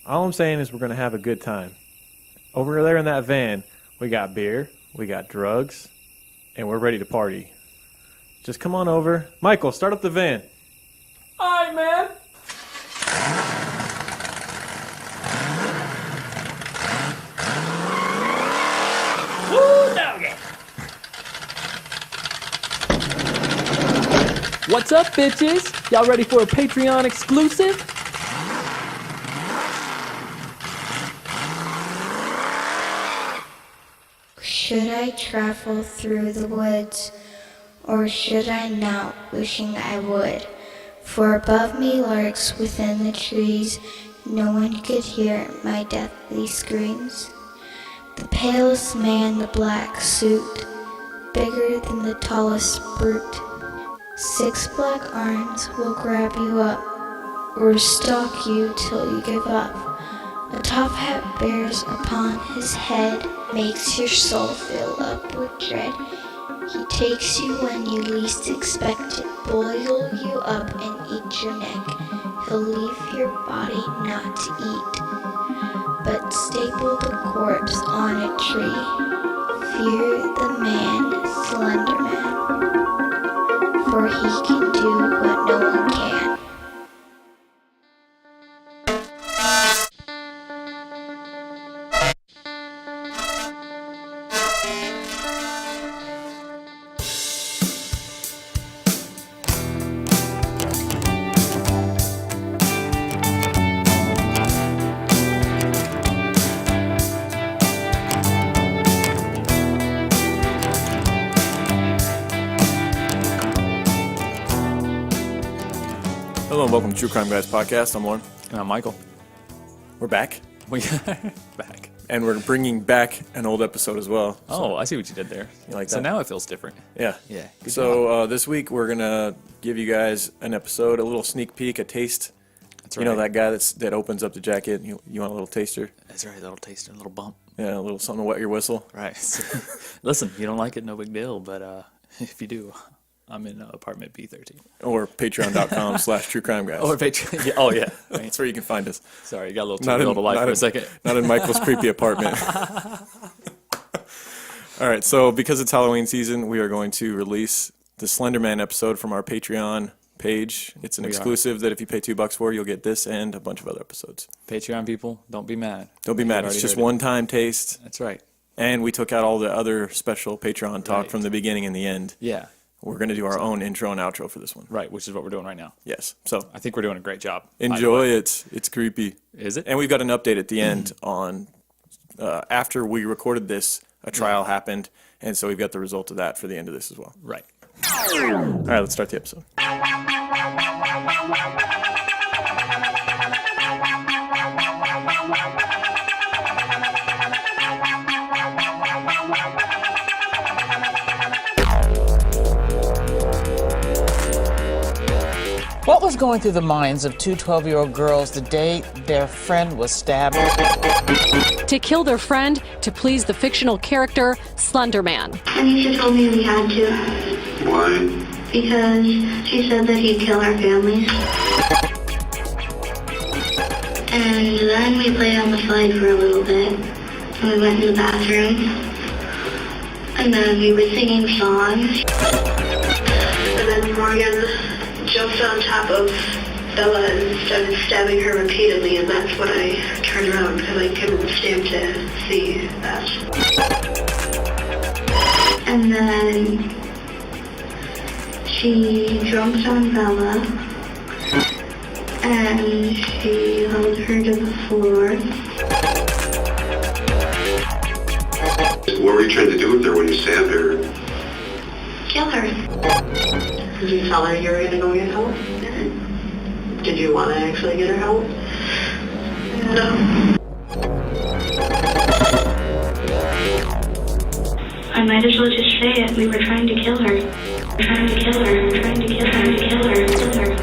All I'm saying is we're going to have a good time. Over there in that van, we got beer, we got drugs, and we're ready to party. Just come on over. Michael, start up the van. All right, man. Woo, doggy. What's up, bitches? Y'all ready for a Patreon exclusive? Should I travel through the woods, or should I not, wishing I would? For above me lurks within the trees, no one could hear my deathly screams. The palest man, the black suit, bigger than the tallest brute. 6 black arms will grab you up, or stalk you till you give up. A top hat bears upon his head, makes your soul fill up with dread. He takes you when you least expect it, boil you up and eat your neck. He'll leave your body not to eat, but staple the corpse on a tree. Fear the man, Slenderman, for he can do what no one can. Hello and welcome to True Crime Guys Podcast. I'm Lorne. And I'm Michael. We're back. We back. And we're bringing back an old episode as well. Oh, I see what you did there. You like So that? now it feels different. Yeah. Yeah. Good job. So this week we're going to give you guys an episode, a little sneak peek, a taste. That's You right. know that guy that opens up the jacket, you want a little taster? That's right. A little taster, a little bump. Yeah, a little something to wet your whistle. Right. Listen, you don't like it, no big deal. But if you do, I'm in apartment B13. Or patreon.com/truecrimeguys. Or Patreon. Yeah. Oh, yeah. Right. That's where you can find us. Sorry, you got a little Not too in- real to life not for a in- second. Not in Michael's creepy apartment. All right, so because it's Halloween season, we are going to release the Slenderman episode from our Patreon page. It's an We are. exclusive that if you pay $2 for, you'll get this and a bunch of other episodes. Patreon people, don't be mad. Don't be You've mad. It's already just heard it. one-time taste. That's right. And we took out all the other special Patreon talk Right. from the beginning and the end. Yeah. We're going to do our own intro and outro for this one. Right, which is what we're doing right now. Yes. So I think we're doing a great job. enjoy it. It's creepy. Is it? And we've got an update at the end on after we recorded this, a trial happened. And so we've got the result of that for the end of this as well. Right. All right, let's start the episode. What was going through the minds of two 12-year-old girls the day their friend was stabbed? To kill their friend to please the fictional character Slenderman. Anisha told me we had to, Why? because she said that he'd kill our families. And then we played on the slide for a little bit. And we went to the bathroom. And then we were singing songs. And then Morgan jumped on top of Bella and started stabbing her repeatedly, and that's when I turned around because I couldn't stand to see that. And then she jumped on Bella. And she held her to the floor. What were you trying to do with her when you stabbed her? Kill her. Did you tell her you were going to go get help? Did you want to actually get her help? No. I might as well just say it. We were trying to kill her. Trying to kill her. Trying to kill her. Kill her. Kill her.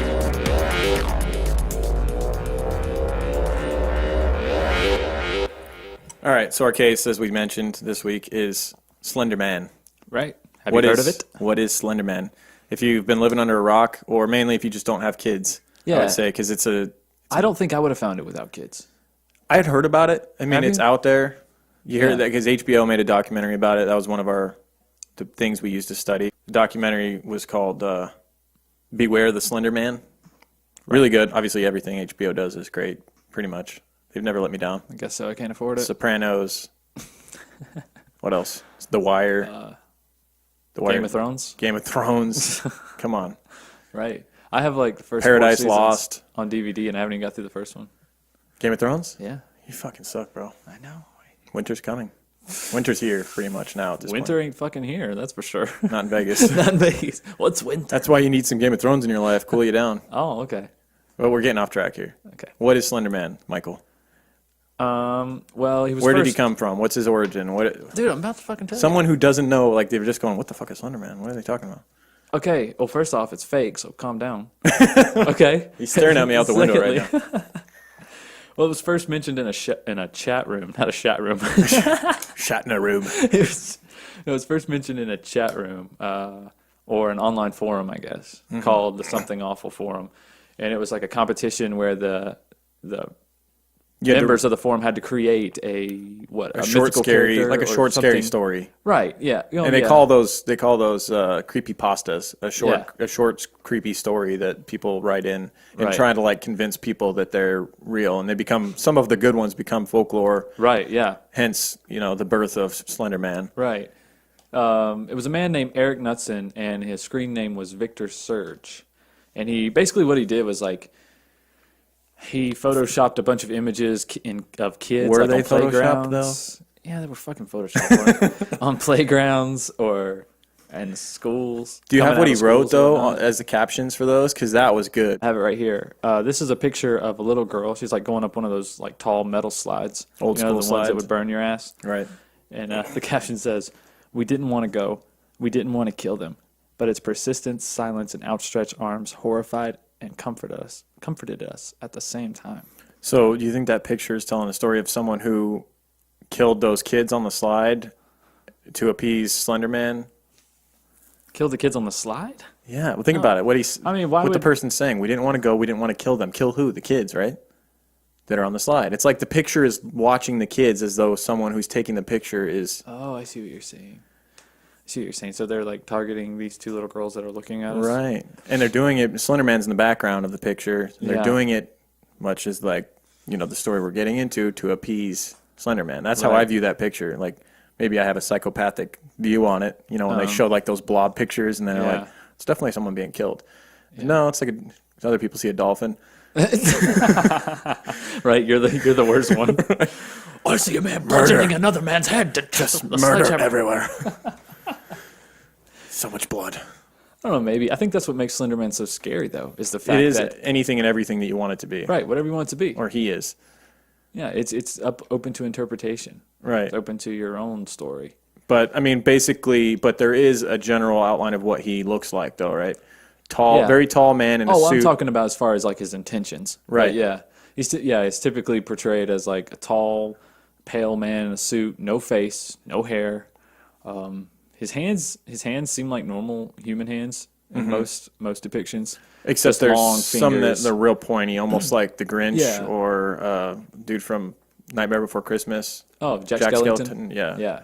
All right, so our case, as we mentioned this week, is Slenderman. Right. Have you heard of it? What is Slenderman? If you've been living under a rock, or mainly if you just don't have kids, I Yeah. would say, because it's a... I don't think I would have found it without kids. I had heard about it. I mean, Have it's you? out there. You hear Yeah. that because HBO made a documentary about it. That was one of the things we used to study. The documentary was called Beware the Slender Man. Really good. Obviously, everything HBO does is great, pretty much. They've never let me down. I guess so. I can't afford it. Sopranos. What else? The Wire. Game of Thrones. Game of Thrones. Come on. Right. I have like the first Paradise 4 seasons Lost. on DVD, and I haven't even got through the first one. Game of Thrones? Yeah. You fucking suck, bro. I know. Winter's coming. Winter's here pretty much now at this Winter ain't fucking here, that's for sure. point. Not in Vegas. Not in Vegas. What's winter? That's why you need some Game of Thrones in your life. Cool you down. Oh, okay. Well, we're getting off track here. Okay. What is Slender Man, Michael? Well, he was Where did first. he come from? What's his origin? What? Dude, I'm about to fucking tell Someone who doesn't know, like they were just going, "What the fuck is Slender Man? What are they talking about?" you. Okay. Well, first off, it's fake, so calm down. Okay. He's staring at me out the window right now. Well, it was first mentioned in a chat room, not a chat room. Shot in a room. it was first mentioned in a chat room or an online forum, I guess, called the Something Awful Forum, and it was like a competition where the members of the forum had to create a short, mythical scary, character like a or short, scary something. story. Right? Yeah. And they call those creepy pastas, a short creepy story that people write in and Right. trying to like convince people that they're real, and they become some of the good ones become folklore. Right. Yeah. Hence, the birth of Slender Man. Right. It was a man named Eric Knudsen, and his screen name was Victor Surge. And he basically what he did was like he photoshopped a bunch of images of kids. Were like, they on photoshopped, playgrounds. Yeah, they were fucking photoshopped on playgrounds or in schools. Do you have coming what out he of wrote schools though and whatnot. as the captions for those? Because that was good. I have it right here. This is a picture of a little girl. She's like going up one of those like tall metal slides. Old school the ones slides. that would burn your ass. Right. And the caption says, "We didn't want to go. We didn't want to kill them. But its persistence, silence, and outstretched arms horrified and comforted us at the same time." So, do you think that picture is telling a story of someone who killed those kids on the slide to appease Slender Man? Killed the kids on the slide? Yeah. Well, think about it. What I mean, why what the would- person's saying? We didn't want to go. We didn't want to kill them. Kill who? The kids, right? That are on the slide. It's like the picture is watching the kids as though someone who's taking the picture is. Oh, I see what you're saying. So they're like targeting these two little girls that are looking at us? Right. And they're doing it. Slender Man's in the background of the picture. And they're Yeah. doing it much as like, the story we're getting into to appease Slender Man. That's how Right. I view that picture. Like, maybe I have a psychopathic view on it, when they show like those blob pictures and they're Yeah. like, it's definitely someone being killed. No, it's like other people see a dolphin. Right, you're the worst one. I see a man bludgeoning another man's head. Just Murder everywhere. So much blood. I don't know, maybe. I think that's what makes Slenderman so scary, though, is the fact It is that anything and everything that you want it to be. right, whatever you want it to be. Or he is. Yeah, it's open to interpretation. Right. It's open to your own story. But I mean, but there is a general outline of what he looks like, though, right? Tall, Yeah. very tall man in a Oh, suit. I'm talking about as far as like his intentions. Right. But yeah, he's typically portrayed as like a tall, pale man in a suit, no face, no hair. His hands seem like normal human hands in most depictions. Except Just there's long some that fingers. they're real pointy, almost like the Grinch Yeah. or dude from Nightmare Before Christmas. Oh, Jack Skellington. Skellington. Yeah. Yeah.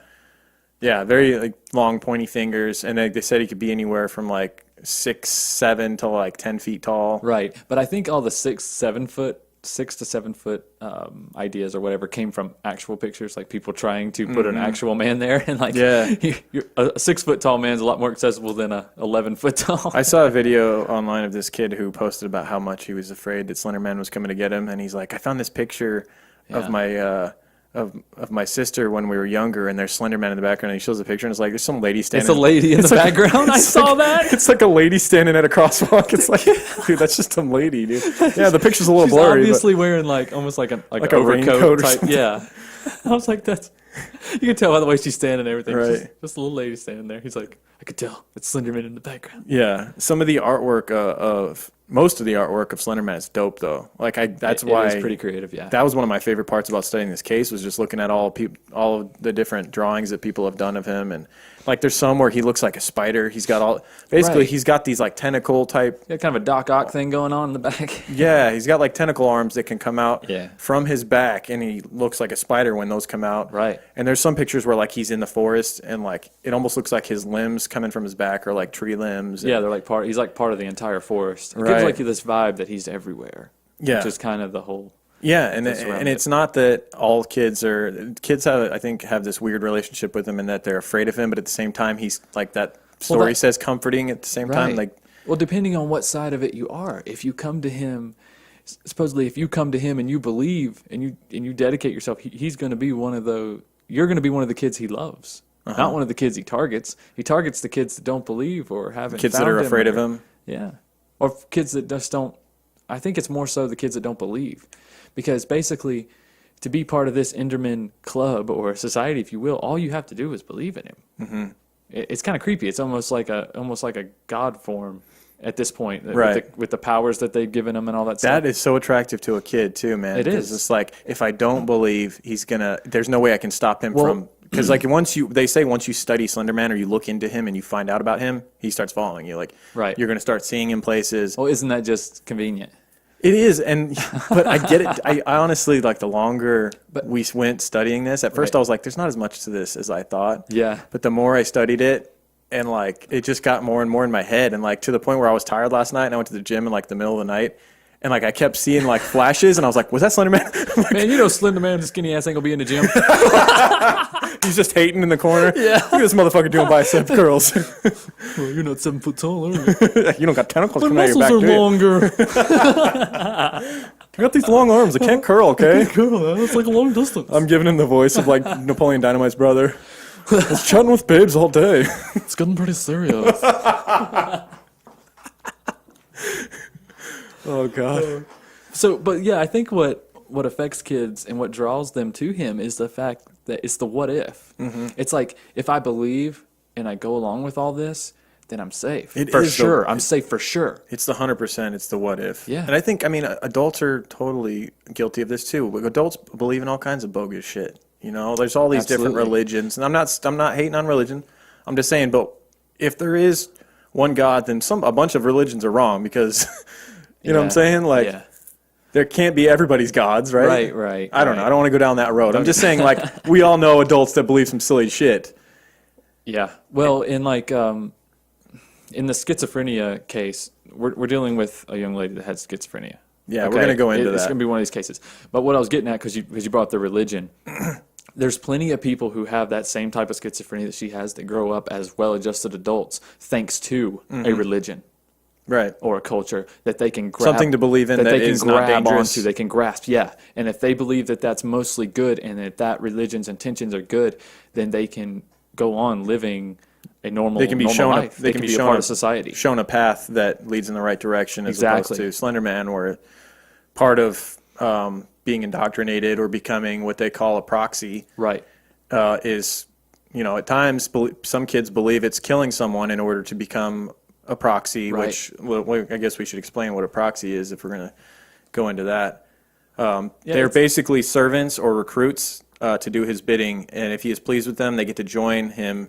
Yeah, very like long pointy fingers, and they said he could be anywhere from like 6'7" to like 10 feet tall. Right. But I think all the 6 to 7 foot ideas or whatever came from actual pictures, like people trying to put an actual man there, and like Yeah. a 6 foot tall man's a lot more accessible than a 11 foot tall. I saw a video online of this kid who posted about how much he was afraid that Slender Man was coming to get him, and he's like, I found this picture of my of my sister when we were younger, and there's Slender Man in the background, and he shows the picture, and it's like there's some lady standing. It's a lady in the background. I saw that. It's like a lady standing at a crosswalk. It's like, dude, that's just some lady, dude. Yeah, the picture's a little She's blurry. obviously wearing like almost like an a overcoat raincoat or type. something. Yeah. I was like, that's. You can tell by the way she's standing and everything. Right. Just a little lady standing there. He's like, I could tell it's Slenderman in the background. Yeah, some of the artwork of most of the artwork of Slenderman is dope, though. Like that's why it is pretty creative. Yeah, that was one of my favorite parts about studying this case, was just looking at all of the different drawings that people have done of him. And like there's some where he looks like a spider. He's got Right. he's got these like tentacle type. yeah, kind of a Doc Ock thing going on in the back. Yeah, he's got like tentacle arms that can come out Yeah. from his back, and he looks like a spider when those come out. Right. And there's some pictures where like he's in the forest, and like it almost looks like his limbs coming from his back are like tree limbs. Yeah, they're like he's like part of the entire forest. It Right. gives like this vibe that he's everywhere. Yeah. Which is kind of the whole. Yeah, and That's around it's not that all kids have, I think, have this weird relationship with him, and that they're afraid of him, but at the same time he's like that story says comforting at the same time. Like, well, depending on what side of it you are, if you come to him, supposedly if you come to him and you believe and you dedicate yourself, he's going to be one of you're going to be one of the kids he loves, not one of the kids he targets. He targets the kids that don't believe or haven't kids that found are him afraid of or- him. Yeah, or kids that just don't. I think it's more so the kids that don't believe, because basically, to be part of this Enderman club or society, if you will, all you have to do is believe in him. Mm-hmm. It's kind of creepy. It's almost like a god form at this point, Right. with the powers that they've given him and all that stuff. That is so attractive to a kid too, man. It 'Cause is. It's like, if I don't believe, there's no way I can stop him from. Because like once you study Slenderman or you look into him and you find out about him, he starts following you. Like, Right. you're going to start seeing him places. Well, isn't that just convenient? It is, but I get it. I honestly, like, the longer we went studying this, at first Right. I was like, there's not as much to this as I thought. Yeah. But the more I studied it, and like it just got more and more in my head, and like to the point where I was tired last night, and I went to the gym in like the middle of the night, and like I kept seeing like flashes, and I was like, was that Slenderman? Man, you know Slenderman, the skinny ass ain't gonna be in the gym. He's just hating in the corner. Yeah. Look at this motherfucker doing bicep curls. Well, you're not 7 foot tall, are you? You don't got tentacles My coming out of your muscles back, are do you? longer. You got these long arms. I can't curl, okay? That's like a long distance. I'm giving him the voice of like Napoleon Dynamite's brother. I was chatting with babes all day. It's getting pretty serious. Oh God. So, but yeah, I think what affects kids and what draws them to him is the fact that it's the what if. Mm-hmm. It's like, if I believe and I go along with all this, then I'm safe. It for is sure. I'm safe for sure. It's the 100%. It's the what if. Yeah. And I think, adults are totally guilty of this too. Adults believe in all kinds of bogus shit. You know, there's all these different Absolutely. religions, and I'm not hating on religion. I'm just saying, but if there is one God, then a bunch of religions are wrong, because you know what I'm saying? Like, Yeah. there can't be everybody's gods, right? Right. I don't know. I don't want to go down that road. I'm just saying, like, we all know adults that believe some silly shit. Yeah. Well, in in the schizophrenia case, we're dealing with a young lady that had schizophrenia. Yeah, we're gonna go into It's that. going to be one of these cases. But what I was getting at, because you brought up the religion, there's plenty of people who have that same type of schizophrenia that she has that grow up as well-adjusted adults thanks to a religion Right. or a culture that they can grab. Something to believe in that they can is not grab dangerous. onto, they can grasp, yeah. And if they believe that that's mostly good and that religion's intentions are good, then they can go on living a normal, They can be normal shown. life. They can be a part of society. Shown a path that leads in the right direction, as Exactly. opposed to Slenderman, where part of being indoctrinated or becoming what they call a proxy Right. is, at times some kids believe it's killing someone in order to become a proxy. Right. Which I guess we should explain what a proxy is if we're going to go into that. They're it's- basically servants or recruits to do his bidding, and if he is pleased with them, they get to join him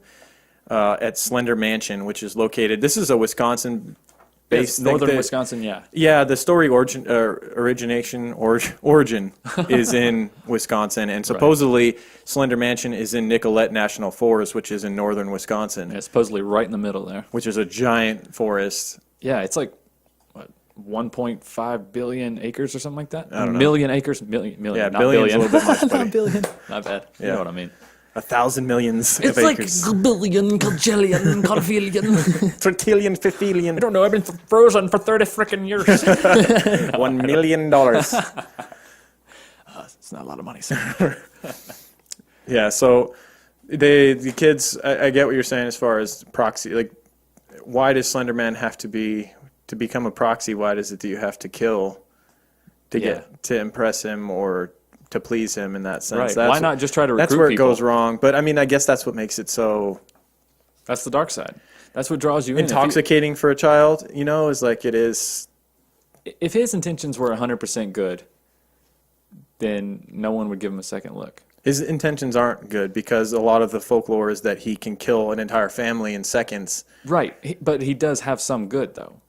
at Slender Mansion, which is located. This is a Wisconsin. Yes, northern Wisconsin, yeah. Yeah, the story origin is in Wisconsin, and supposedly Slender Mansion is in Nicollet National Forest, which is in northern Wisconsin, Yeah, supposedly right in the middle there. which is a giant forest. Yeah, it's like, what, 1.5 billion acres or something like that? I don't know. Million acres? Million, Yeah, not billion's billion. a little bit much, buddy. Not billion. Not bad. You Yeah. know what I mean. 1,000 millions It's of like acres. billion, quadrillion, quadrillion. Trillion, fifillion, I don't know. I've been frozen for 30 freaking years. $1 million. It's not a lot of money, sir. Yeah, so the kids, I get what you're saying as far as proxy. Like, why does Slenderman have to become a proxy? Why does it that you have to kill to get to impress him or to please him in that sense? Right. Why not just try to recruit That's where people? it goes wrong. But I guess that's what makes it so That's the dark side. That's what draws you in. intoxicating for a child. Is like it is. if his intentions were 100% good, then no one would give him a second look. His intentions aren't good because a lot of the folklore is that he can kill an entire family in seconds. Right, but he does have some good, though.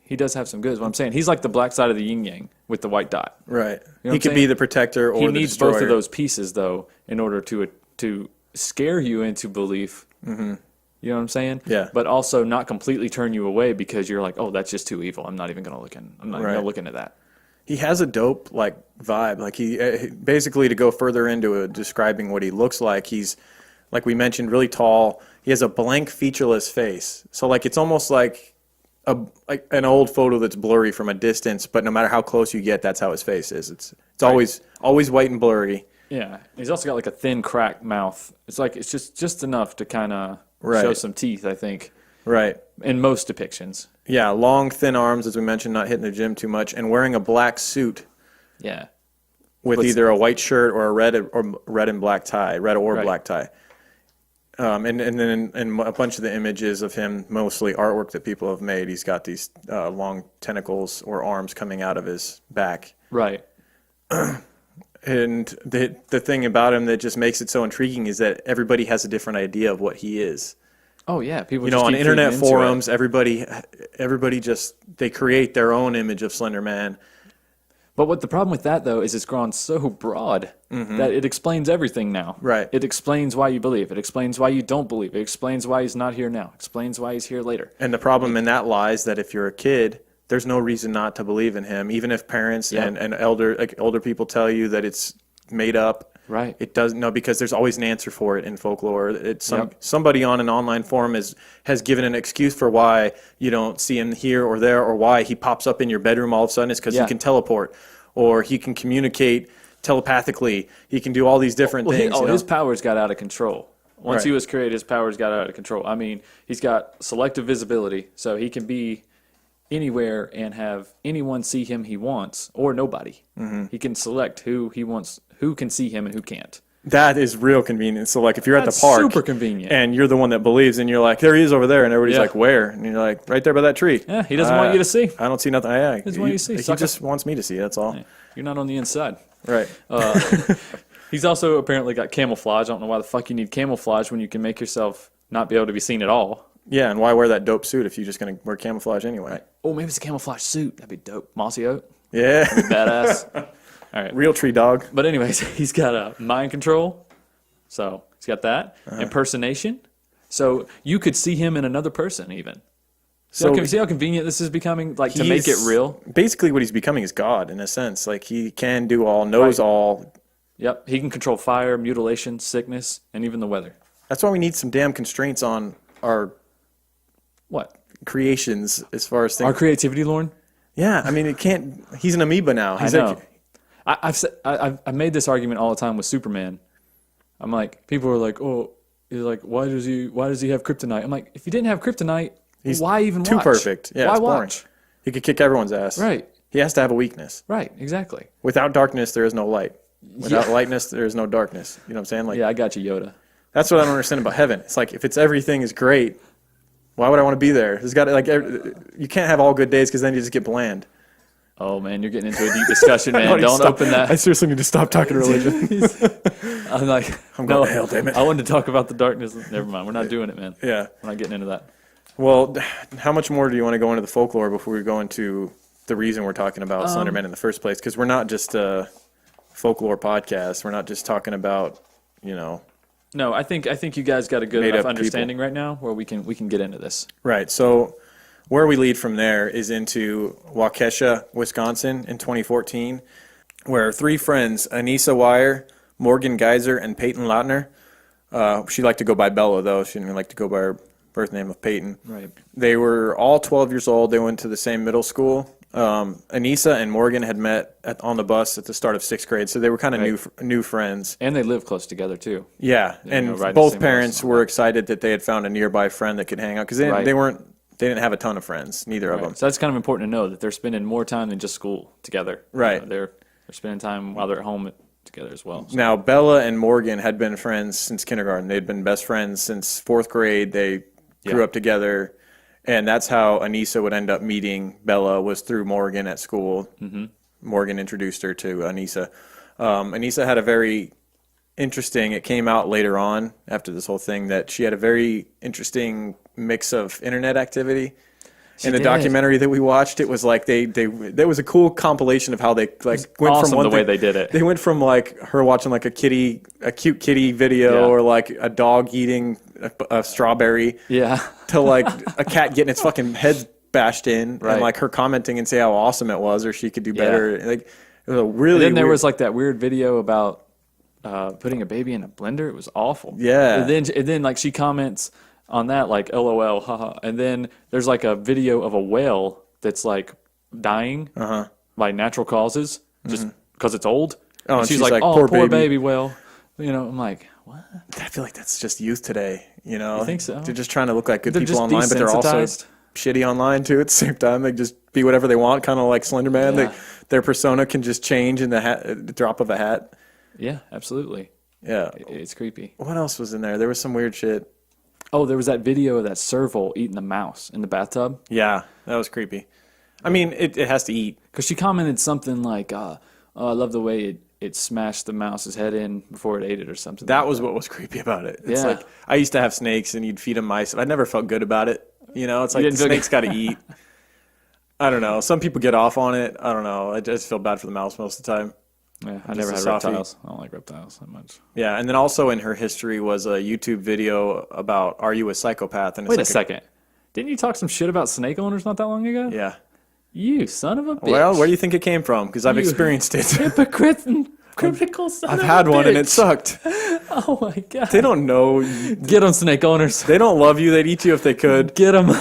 He does have some good, is what I'm saying. He's like the black side of the yin-yang with the white dot. Right. You know He what could I'm be saying? the protector or He the needs destroyer. both of those pieces, though, in order to scare you into belief. Mm-hmm. You know what I'm saying? Yeah. But also not completely turn you away because you're like, oh, that's just too evil. I'm not even going to look in. I'm not even Right. going to look into that. He has a dope like vibe. Like he basically, to go further into it, describing what he looks like, he's, like we mentioned, really tall. He has a blank, featureless face. So like it's almost like an old photo that's blurry from a distance, but no matter how close you get, that's how his face is. It's Right. always white and blurry. Yeah. He's also got like a thin, cracked mouth. It's like it's just enough to kind of Right. show some teeth, I think, Right. in most depictions. Yeah, long, thin arms, as we mentioned, not hitting the gym too much, and wearing a black suit Yeah. with What's- either a white shirt or a red and black tie, red or Right. black tie. And then in a bunch of the images of him, mostly artwork that people have made, he's got these long tentacles or arms coming out of his back. Right. And the thing about him that just makes it so intriguing is that everybody has a different idea of what he is. Oh, yeah. People You just know, on keep internet feeding into it. forums, everybody just, they create their own image of Slender Man. But what the problem with that, though, is it's grown so broad that it explains everything now. Right. It explains why you believe. It explains why you don't believe. It explains why he's not here now. It explains why he's here later. And the problem in that lies that if you're a kid, there's no reason not to believe in him, even if parents Yeah. and older people tell you that it's made up. Right. It doesn't. No, because there's always an answer for it in folklore. It's Yep. somebody on an online forum has given an excuse for why you don't see him here or there, or why he pops up in your bedroom all of a sudden. It's because Yeah. he can teleport, or he can communicate telepathically. He can do all these different things. you know? His powers got out of control. Once Right. he was created, his powers got out of control. I mean, he's got selective visibility, so he can be anywhere and have anyone see him he wants, or nobody. Mm-hmm. He can select who he wants, who can see him and who can't. That is real convenient. So, like, if you're at That's the park, super convenient. and you're the one that believes, and you're like, "There he is over there," and everybody's Yeah. like, "Where?" And you're like, "Right there by that tree." Yeah, he doesn't want you to see. I don't see nothing. Yeah, doesn't want you to see, He sucker. just wants me to see. That's all. You're not on the inside. Right. He's also apparently got camouflage. I don't know why the fuck you need camouflage when you can make yourself not be able to be seen at all. Yeah, and why wear that dope suit if you're just gonna wear camouflage anyway? Oh, maybe it's a camouflage suit. That'd be dope. Mossy oak. Yeah. Badass. All right. Real tree dog. But anyways, he's got a mind control. So he's got that. Uh-huh. Impersonation. So you could see him in another person even. So See how convenient this is becoming? Like, to make it he's- real? Basically, what he's becoming is God in a sense. Like, he can do all, knows Right. all. Yep. He can control fire, mutilation, sickness, and even the weather. That's why we need some damn constraints on our What? creations as far as things. Our creativity, Lauren? Yeah, I mean, it can't. He's an amoeba now. He's I know. like, I've made this argument all the time with Superman. I'm like, people are like, oh, he's like, why does he have kryptonite? I'm like, if he didn't have kryptonite, why even too watch? perfect. Yeah, why it's boring. watch? He could kick everyone's ass. Right. He has to have a weakness. Right. Exactly. Without darkness, there is no light. Without Yeah. lightness, there is no darkness. You know what I'm saying? Like, Yeah, I got you, Yoda. that's what I don't understand about heaven. It's like, if it's everything is great, why would I want to be there? There's got to, like, you can't have all good days because then you just get bland. Oh man, you're getting into a deep discussion, I man. need to Don't stop- open that. I seriously need to stop talking religion. I'm like, I'm going to hell, damn it. I wanted to talk about the darkness. Never mind. We're not doing it, man. Yeah. We're not getting into that. Well, how much more do you want to go into the folklore before we go into the reason we're talking about Slenderman in the first place? Because we're not just a folklore podcast. We're not just talking about, you know. No, I think you guys got a good Made enough up understanding right now where we can get into this. Right. So where we lead from there is into Waukesha, Wisconsin in 2014, where three friends, Anissa Wire, Morgan Geyser, and Peyton Lautner, she liked to go by Bella, though. She didn't like to go by her birth name of Peyton. Right. They were all 12 years old. They went to the same middle school. Anissa and Morgan had met on the bus at the start of 6th grade, so they were kind of new friends. And they live close together too. Yeah, and know, riding the both same parents bus. were excited that they had found a nearby friend that could hang out because they Right. they didn't have a ton of friends, neither of them. So that's kind of important to know that they're spending more time than just school together. You Right. know, they're spending time while they're at home together as well. So- Now, Bella and Morgan had been friends since kindergarten. They'd been best friends since 4th grade. They grew Yeah. up together, And that's how Anissa would end up meeting Bella, was through Morgan at school. Morgan introduced her to Anissa. Anissa had a very interesting, it came out later on after this whole thing, that she had a very interesting mix of internet activity. In the documentary that we watched, it was like there was a cool compilation of how they went awesome from one the thing, way they did it. They went from like her watching like a cute kitty video or like a dog eating a strawberry to like a cat getting its fucking head bashed in and like her commenting and say how awesome it was or she could do better. Like it was a really. And then there was like that weird video about putting a baby in a blender. It was awful. Yeah. And then like she comments on that, like, LOL, haha. And then there's like a video of a whale that's like dying by natural causes just because it's old. Oh, and she's like, oh, poor baby whale. You know, I'm like, what? I feel like that's just youth today. You know, You think so? They're just trying to look like good They're people just online, but they're also desensitized. shitty online too. At the same time, they just be whatever they want, kind of like Slenderman. Yeah. Their persona can just change in the drop of a hat. Yeah, absolutely. Yeah. It's creepy. What else was in there? There was some weird shit. Oh, there was that video of that serval eating the mouse in the bathtub. Yeah, that was creepy. I mean, it has to eat. Because she commented something like, oh, I love the way it smashed the mouse's head in before it ate it or something. That was what was creepy about it. It's Yeah. like, I used to have snakes and you'd feed them mice. I never felt good about it. You know, it's like the didn't feel snake's got to eat. I don't know. Some people get off on it. I don't know. I just feel bad for the mouse most of the time. Yeah, I Just never a had softie. reptiles. I don't like reptiles that much. Yeah, and then also in her history was a YouTube video about "Are you a psychopath?" And it's Wait like a second. Didn't you talk some shit about snake owners not that long ago? Yeah. You son of a bitch. Well, where do you think it came from? Because I've You experienced it. hypocrite and critical son I've of had a one and bitch. it sucked. Oh my god. They don't know. Get them, snake owners. They don't love you. They'd eat you if they could. Get them.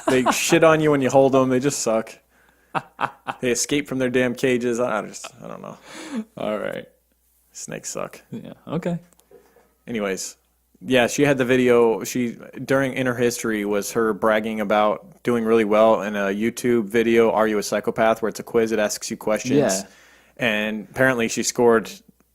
They shit on you when you hold them. They just suck. They escape from their damn cages. I don't know. All right. Snakes suck. Yeah. Okay. Anyways, yeah, she had the video. In her history was her bragging about doing really well in a YouTube video, "Are you a psychopath?" where it's a quiz. It asks you questions. Yeah. And apparently she scored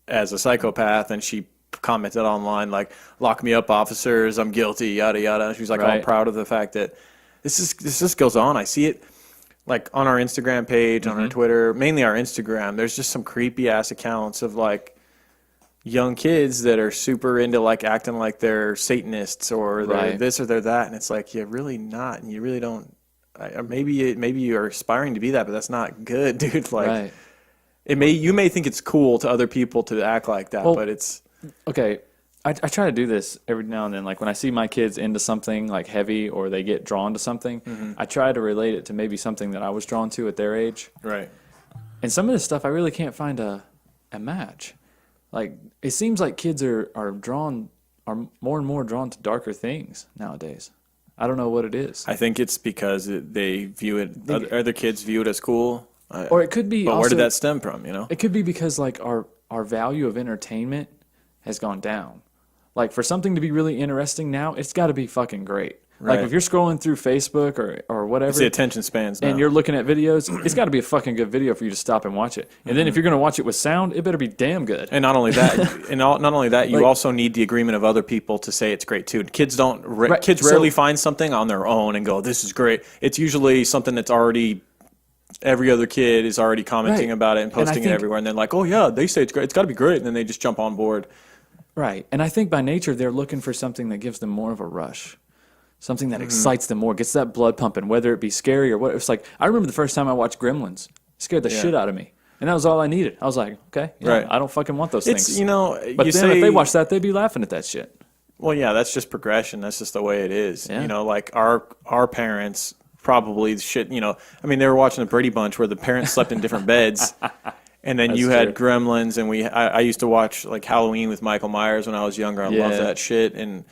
as a psychopath, and she commented online like, "Lock me up, officers. I'm guilty." Yada yada. She was like all Right. proud of the fact that this just goes on. I see it like on our Instagram page, on our Twitter, mainly our Instagram. There's just some creepy ass accounts of like young kids that are super into like acting like they're Satanists or they're Right. this or they're that, and it's like you're really not, and you really don't. Or maybe you're aspiring to be that, but that's not good, dude. Like Right. you may think it's cool to other people to act like that, Well, but it's Okay. I try to do this every now and then. Like when I see my kids into something like heavy or they get drawn to something, I try to relate it to maybe something that I was drawn to at their age. right. And some of this stuff I really can't find a match. Like it seems like kids are more and more drawn to darker things nowadays. I don't know what it is. I think it's because they view it. Other kids view it as cool. Or it could be But also, where did that stem from? You know. It could be because like our value of entertainment has gone down. Like for something to be really interesting now, it's got to be fucking great. Like Right. if you're scrolling through Facebook or whatever, It's the attention spans now. and you're looking at videos, it's got to be a fucking good video for you to stop and watch it. And then if you're going to watch it with sound, it better be damn good. And not only that, you Like- also need the agreement of other people to say it's great too. Kids don't. Right, Kids so- rarely find something on their own and go, "This is great." It's usually something that's already. Every other kid is already commenting Right. about it and And I posting it think- everywhere, and then like, "Oh yeah, they say it's great. It's got to be great," and then they just jump on board. Right. And I think by nature, they're looking for something that gives them more of a rush. Something that excites them more, gets that blood pumping, whether it be scary or what. It's like, I remember the first time I watched Gremlins. It scared the shit out of me. And that was all I needed. I was like, okay, yeah, Right. I don't fucking want those It's things. you But then say if they watch that, they'd be laughing at that shit. Well, yeah, that's just progression. That's just the way it is. Yeah. You know, like our parents probably shit. You know, I mean, they were watching the Brady Bunch where the parents slept in different beds, and then That's you had true. Gremlins, and I used to watch like Halloween with Michael Myers when I was younger. I loved Yeah. that shit, and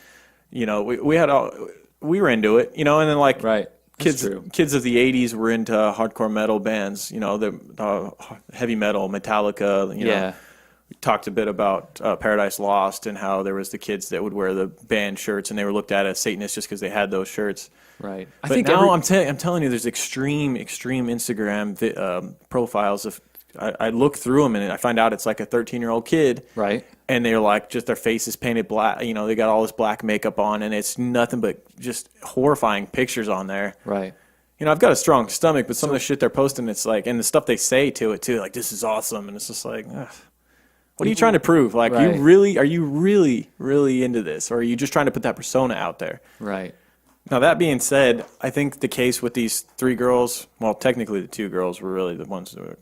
you know, we were into it. You know, and then like Right. That's true. kids of the '80s were into hardcore metal bands. You know, the heavy metal, Metallica. You know. Yeah. We talked a bit about Paradise Lost and how there was the kids that would wear the band shirts and they were looked at as Satanists just because they had those shirts. Right. But now I'm telling you, there's extreme Instagram profiles of I look through them and I find out it's like a 13-year-old kid. Right. And they're like, just their face is painted black. You know, they got all this black makeup on, and it's nothing but just horrifying pictures on there. Right. You know, I've got a strong stomach, but some of the shit they're posting, it's like, and the stuff they say to it too, like, this is awesome. And it's just like, ugh. What are you trying to prove? Like, are you really into this? Or are you just trying to put that persona out there? Right. Now, that being said, I think the case with these 3 girls, well, technically the 2 girls were really the ones that were,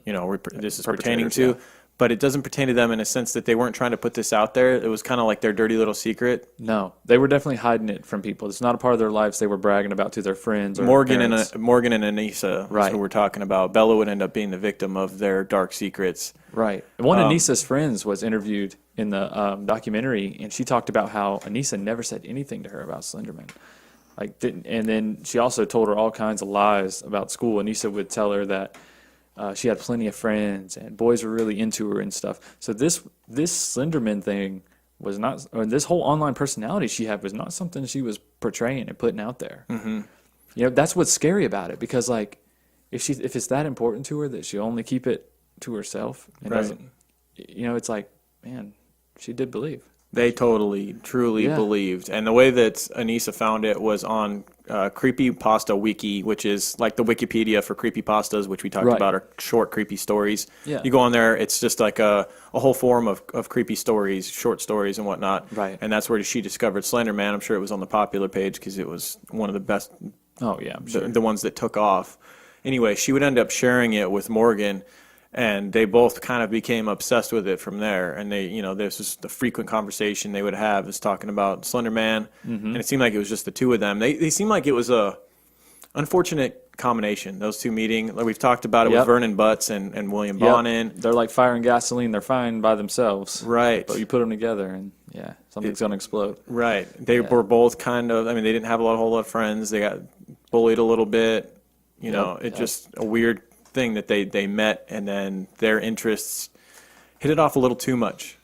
you know, this is pertaining to. Yeah. But it doesn't pertain to them in a sense that they weren't trying to put this out there. It was kind of like their dirty little secret. No, they were definitely hiding it from people. It's not a part of their lives they were bragging about to their friends or Morgan parents. and Anissa, Right. is who we're talking about. Bella would end up being the victim of their dark secrets. Right. One of Anissa's friends was interviewed in the documentary, and she talked about how Anissa never said anything to her about Slenderman. And then she also told her all kinds of lies about school. Anissa would tell her that she had plenty of friends and boys were really into her and stuff. So this Slenderman thing was not, or this whole online personality she had was not something she was portraying and putting out there. Mm-hmm. You know, that's what's scary about it, because like if it's that important to her that she only keep it to herself and doesn't, you know, it's like, man, she did believe. They totally, truly believed. And the way that Anissa found it was on Creepypasta Wiki, which is like the Wikipedia for creepypastas, which we talked about, are short, creepy stories. Yeah. You go on there, it's just like a whole forum of creepy stories, short stories and whatnot. Right. And that's where she discovered Slenderman. I'm sure it was on the popular page because it was one of the best, Oh, yeah, I'm sure. the ones that took off. Anyway, she would end up sharing it with Morgan, and they both kind of became obsessed with it from there. And they, you know, this is the frequent conversation they would have is talking about Slenderman. And it seemed like it was just the 2 of them. They seemed like it was a unfortunate combination, those 2 meeting. Like we've talked about it with Vernon Butts and William Bonin. They're like fire and gasoline. They're fine by themselves. Right. But you put them together and, yeah, something's going to explode. Right. They were both kind of, I mean, they didn't have a whole lot of friends. They got bullied a little bit. You know, it's just a weird thing that they met, and then their interests hit it off a little too much.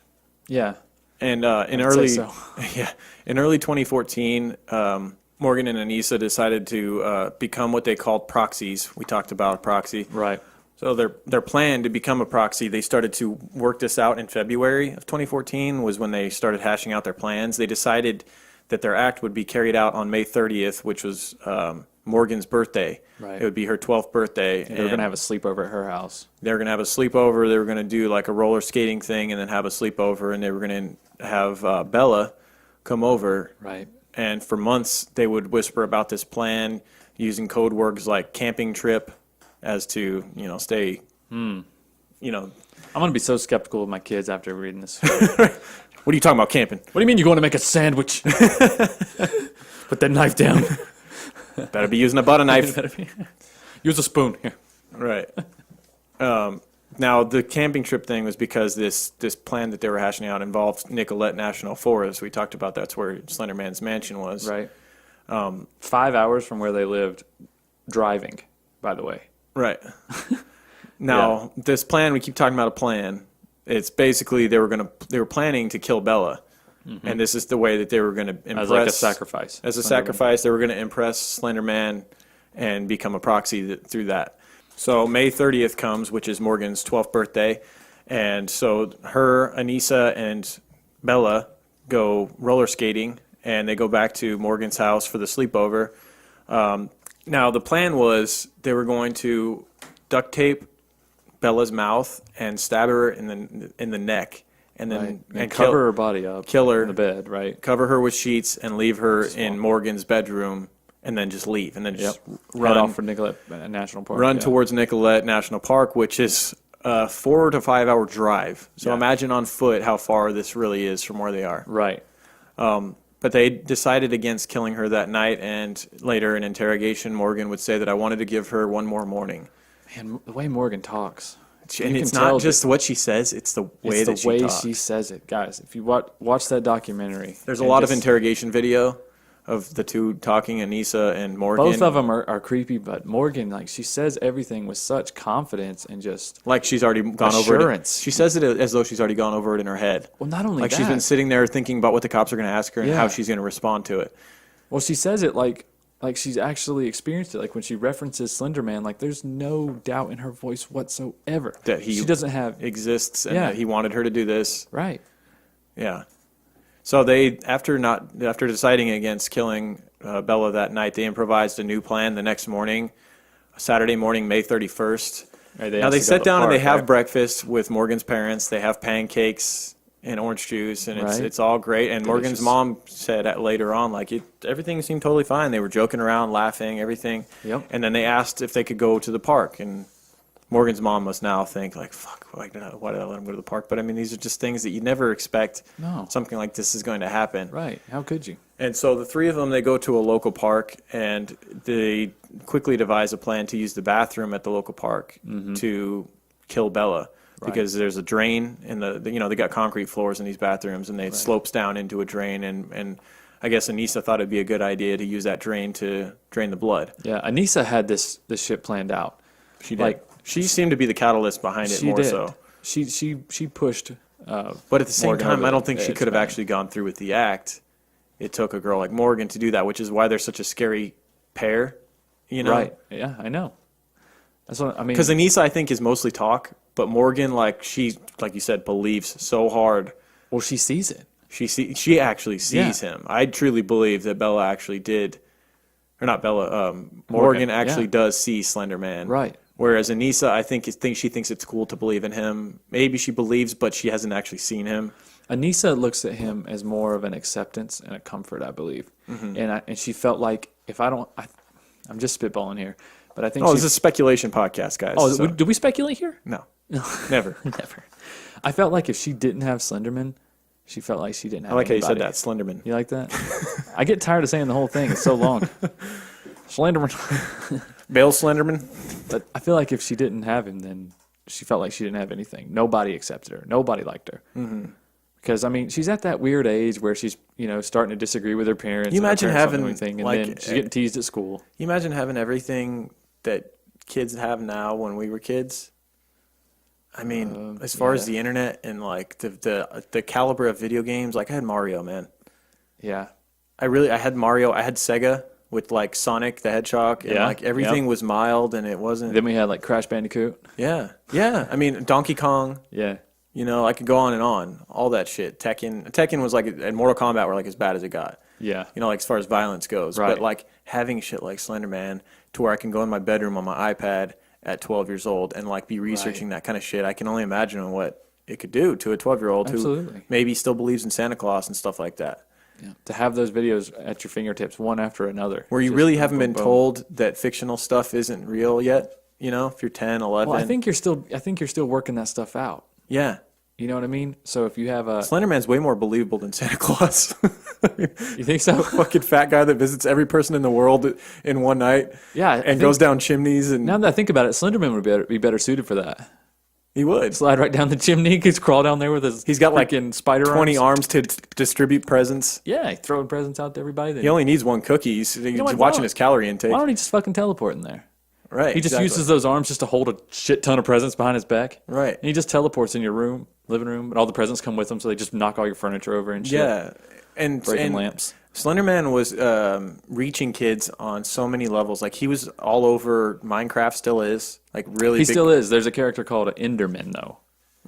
Yeah. And in I'd early say so. in early 2014, Morgan and Anissa decided to become what they called proxies. We talked about a proxy. Right. So their plan to become a proxy, they started to work this out in February of 2014 was when they started hashing out their plans. They decided that their act would be carried out on May 30th, which was Morgan's birthday. Right. It would be her 12th birthday. They were going to have a sleepover at her house. They were going to have a sleepover. They were going to do like a roller skating thing and then have a sleepover. And they were going to have Bella come over. Right. And for months, they would whisper about this plan using code words like camping trip as to, you know, stay, you know. I'm going to be so skeptical of my kids after reading this. What are you talking about camping? What do you mean you're going to make a sandwich? Put that knife down. Better be using a butter knife. Use a spoon. Here. Right. Now, the camping trip thing was because this plan that they were hashing out involved Nicollet National Forest. We talked about that's where Slenderman's mansion was. Right. 5 hours from where they lived, driving, by the way. Right. Now, this plan, we keep talking about a plan. It's basically they were planning to kill Bella. Mm-hmm. And this is the way that they were going to impress. As like a sacrifice. As a sacrifice, they were going to impress Slenderman and become a proxy through that. So May 30th comes, which is Morgan's 12th birthday. And so her, Anissa, and Bella go roller skating, and they go back to Morgan's house for the sleepover. Now, the plan was they were going to duct tape Bella's mouth and stab her in the neck. And then Right. and cover her body up. kill her in the bed, right? Cover her with sheets and leave her in Morgan's bedroom, and then just leave, and then just Head off for Nicollet National Park. run towards Nicollet National Park, which is a 4 to 5 hour drive. So imagine on foot how far this really is from where they are. Right. But they decided against killing her that night, and later in interrogation, Morgan would say that I wanted to give her one more morning. Man, the way Morgan talks. And it's not just what she says, it's the way that she talks. She says it. Guys, if you watch that documentary. There's a lot of interrogation video of the 2 talking, Anissa and Morgan. Both of them are creepy, but Morgan, like, she says everything with such confidence and just like she's already gone over it. She says it as though she's already gone over it in her head. Well, not only like that. she's been sitting there thinking about what the cops are going to ask her and how she's going to respond to it. Well, she says it like like she's actually experienced it. Like when she references Slenderman, like there's no doubt in her voice whatsoever that she doesn't have exists and that he wanted her to do this. Right. Yeah. So they, after deciding against killing Bella that night, they improvised a new plan the next morning, Saturday morning, May 31st. Right, Now they sit down and they have right? breakfast with Morgan's parents. They have pancakes and orange juice, and Right. it's all great. And Morgan's Delicious. mom said later on, like, everything seemed totally fine. They were joking around, laughing, everything. Yep. And then they asked if they could go to the park, and Morgan's mom must now think, like, fuck, why did I let him go to the park? But, I mean, these are just things that you never expect something like this is going to happen. Right. How could you? And so the three of them, they go to a local park, and they quickly devise a plan to use the bathroom at the local park to kill Bella. Right. Because there's a drain in they got concrete floors in these bathrooms, and it slopes down into a drain, and I guess Anissa thought it'd be a good idea to use that drain to drain the blood. Yeah, Anissa had this shit planned out. She did. She seemed to be the catalyst behind it more so. She pushed. But at the same Morgan time, over I don't the think she edge, could have man. actually gone through with the act. It took a girl like Morgan to do that, which is why they're such a scary pair. You know? Right. Yeah, I know. That's what I mean. Because Anissa, I think, is mostly talk, but Morgan, she, like you said, believes so hard. Well, she sees it. She actually sees him. I truly believe that Bella actually did, or not Bella. Morgan actually does see Slender Man. Right. Whereas Anissa, I think she thinks it's cool to believe in him. Maybe she believes, but she hasn't actually seen him. Anissa looks at him as more of an acceptance and a comfort, I believe. And she felt like I'm just spitballing here, but I think this is a speculation podcast, guys. Oh, so. do we speculate here? No, never. Never. I felt like if she didn't have Slenderman, she felt like she didn't have I like anybody. how you said that, Slenderman. You like that? I get tired of saying the whole thing. It's so long. Slenderman. Bale Slenderman. But I feel like if she didn't have him, then she felt like she didn't have anything. Nobody accepted her. Nobody liked her. Mm-hmm. Because, I mean, she's at that weird age where she's, starting to disagree with her parents. You imagine having, and then she's getting teased at school. You imagine having everything that kids have now when we were kids? I mean, as far as the internet and, like, the caliber of video games, like, I had Mario, man. Yeah. I had Mario. I had Sega with, like, Sonic the Hedgehog. And, like, everything was mild and it wasn't. Then we had, like, Crash Bandicoot. Yeah. Yeah. I mean, Donkey Kong. Yeah. I could go on and on. All that shit. Tekken was like, and Mortal Kombat were like as bad as it got. Yeah. Like as far as violence goes. Right. But like having shit like Slender Man to where I can go in my bedroom on my iPad at 12 years old and like be researching that kind of shit. I can only imagine what it could do to a 12-year-old who maybe still believes in Santa Claus and stuff like that. Yeah. To have those videos at your fingertips, one after another. Where you really haven't been told that fictional stuff isn't real yet, if you're 10, 11. Well, I think you're still working that stuff out. Yeah. You know what I mean? So if you have a Slender Man's way more believable than Santa Claus. You think so? Fucking fat guy that visits every person in the world in one night. Yeah, and goes down chimneys. And now that I think about it, Slenderman would be better suited for that. He would slide right down the chimney. He's crawl down there with his. He's got like spider 20 arms to distribute presents. Yeah, he's throwing presents out to everybody. He only needs one cookie. He's watching his calorie intake. Why don't he just fucking teleport in there? Right. He just uses those arms just to hold a shit ton of presents behind his back. Right. And he just teleports in your room, living room, and all the presents come with him, so they just knock all your furniture over and shit. Yeah. And breaking lamps. Slenderman was reaching kids on so many levels. Like he was all over Minecraft, still is. Like really He still is. There's a character called Enderman though.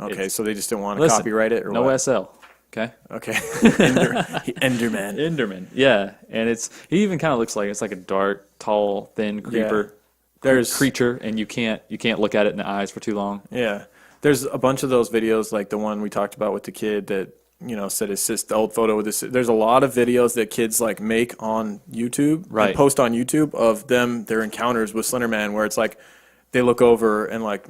Okay, so they just didn't want to copyright it or no what? SL. Okay. Enderman. Enderman. Yeah. And he even kind of looks like it's like a dark, tall, thin creeper. There's creature, and you can't look at it in the eyes for too long. Yeah. There's a bunch of those videos, like the one we talked about with the kid that, said his sister, the old photo with this. There's a lot of videos that kids like make on YouTube, right? And post on YouTube of their encounters with Slenderman, where it's like they look over and like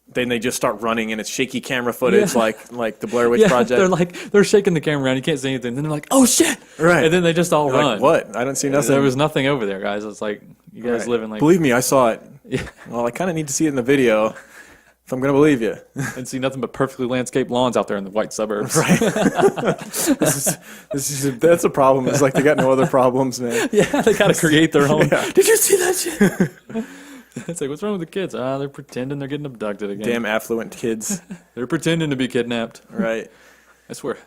then they just start running and it's shaky camera footage, like the Blair Witch Project. They're shaking the camera around, you can't see anything. Then they're like, oh shit! Right. And then they just all You're run. Like, what? I don't see nothing. There was nothing over there, guys. It's like you guys living like. Believe me, I saw it. Yeah. Well, I kind of need to see it in the video if I'm going to believe you. And see nothing but perfectly landscaped lawns out there in the white suburbs. Right. That's a problem. It's like they got no other problems, man. Yeah, they got to create their own. Yeah. Did you see that shit? It's like, what's wrong with the kids? They're pretending they're getting abducted again. Damn affluent kids. They're pretending to be kidnapped. Right. I swear.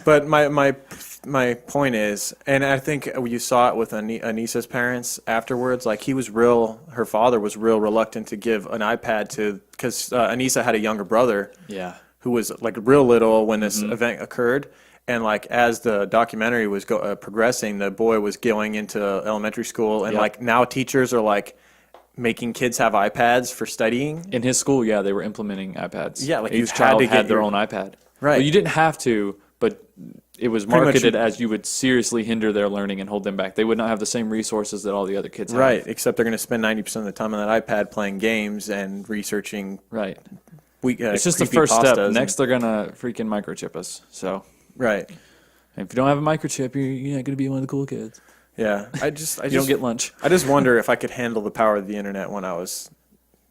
But my point is, and I think you saw it with Anissa's parents afterwards. Like her father was real reluctant to give an iPad because Anissa had a younger brother. Yeah. Who was like real little when this event occurred. And like as the documentary was progressing, the boy was going into elementary school, and like now teachers are like making kids have iPads for studying. In his school, yeah, they were implementing iPads. Yeah, like each child had their own iPad. Right. Well, you didn't have to, but it was marketed as you would seriously hinder their learning and hold them back. They would not have the same resources that all the other kids have. Right, except they're going to spend 90% of the time on that iPad playing games and researching. Right. It's just the first step. Next, they're going to freaking microchip us. So. Right. And if you don't have a microchip, you're not going to be one of the cool kids. Yeah. You don't get lunch. I just wonder if I could handle the power of the internet when I was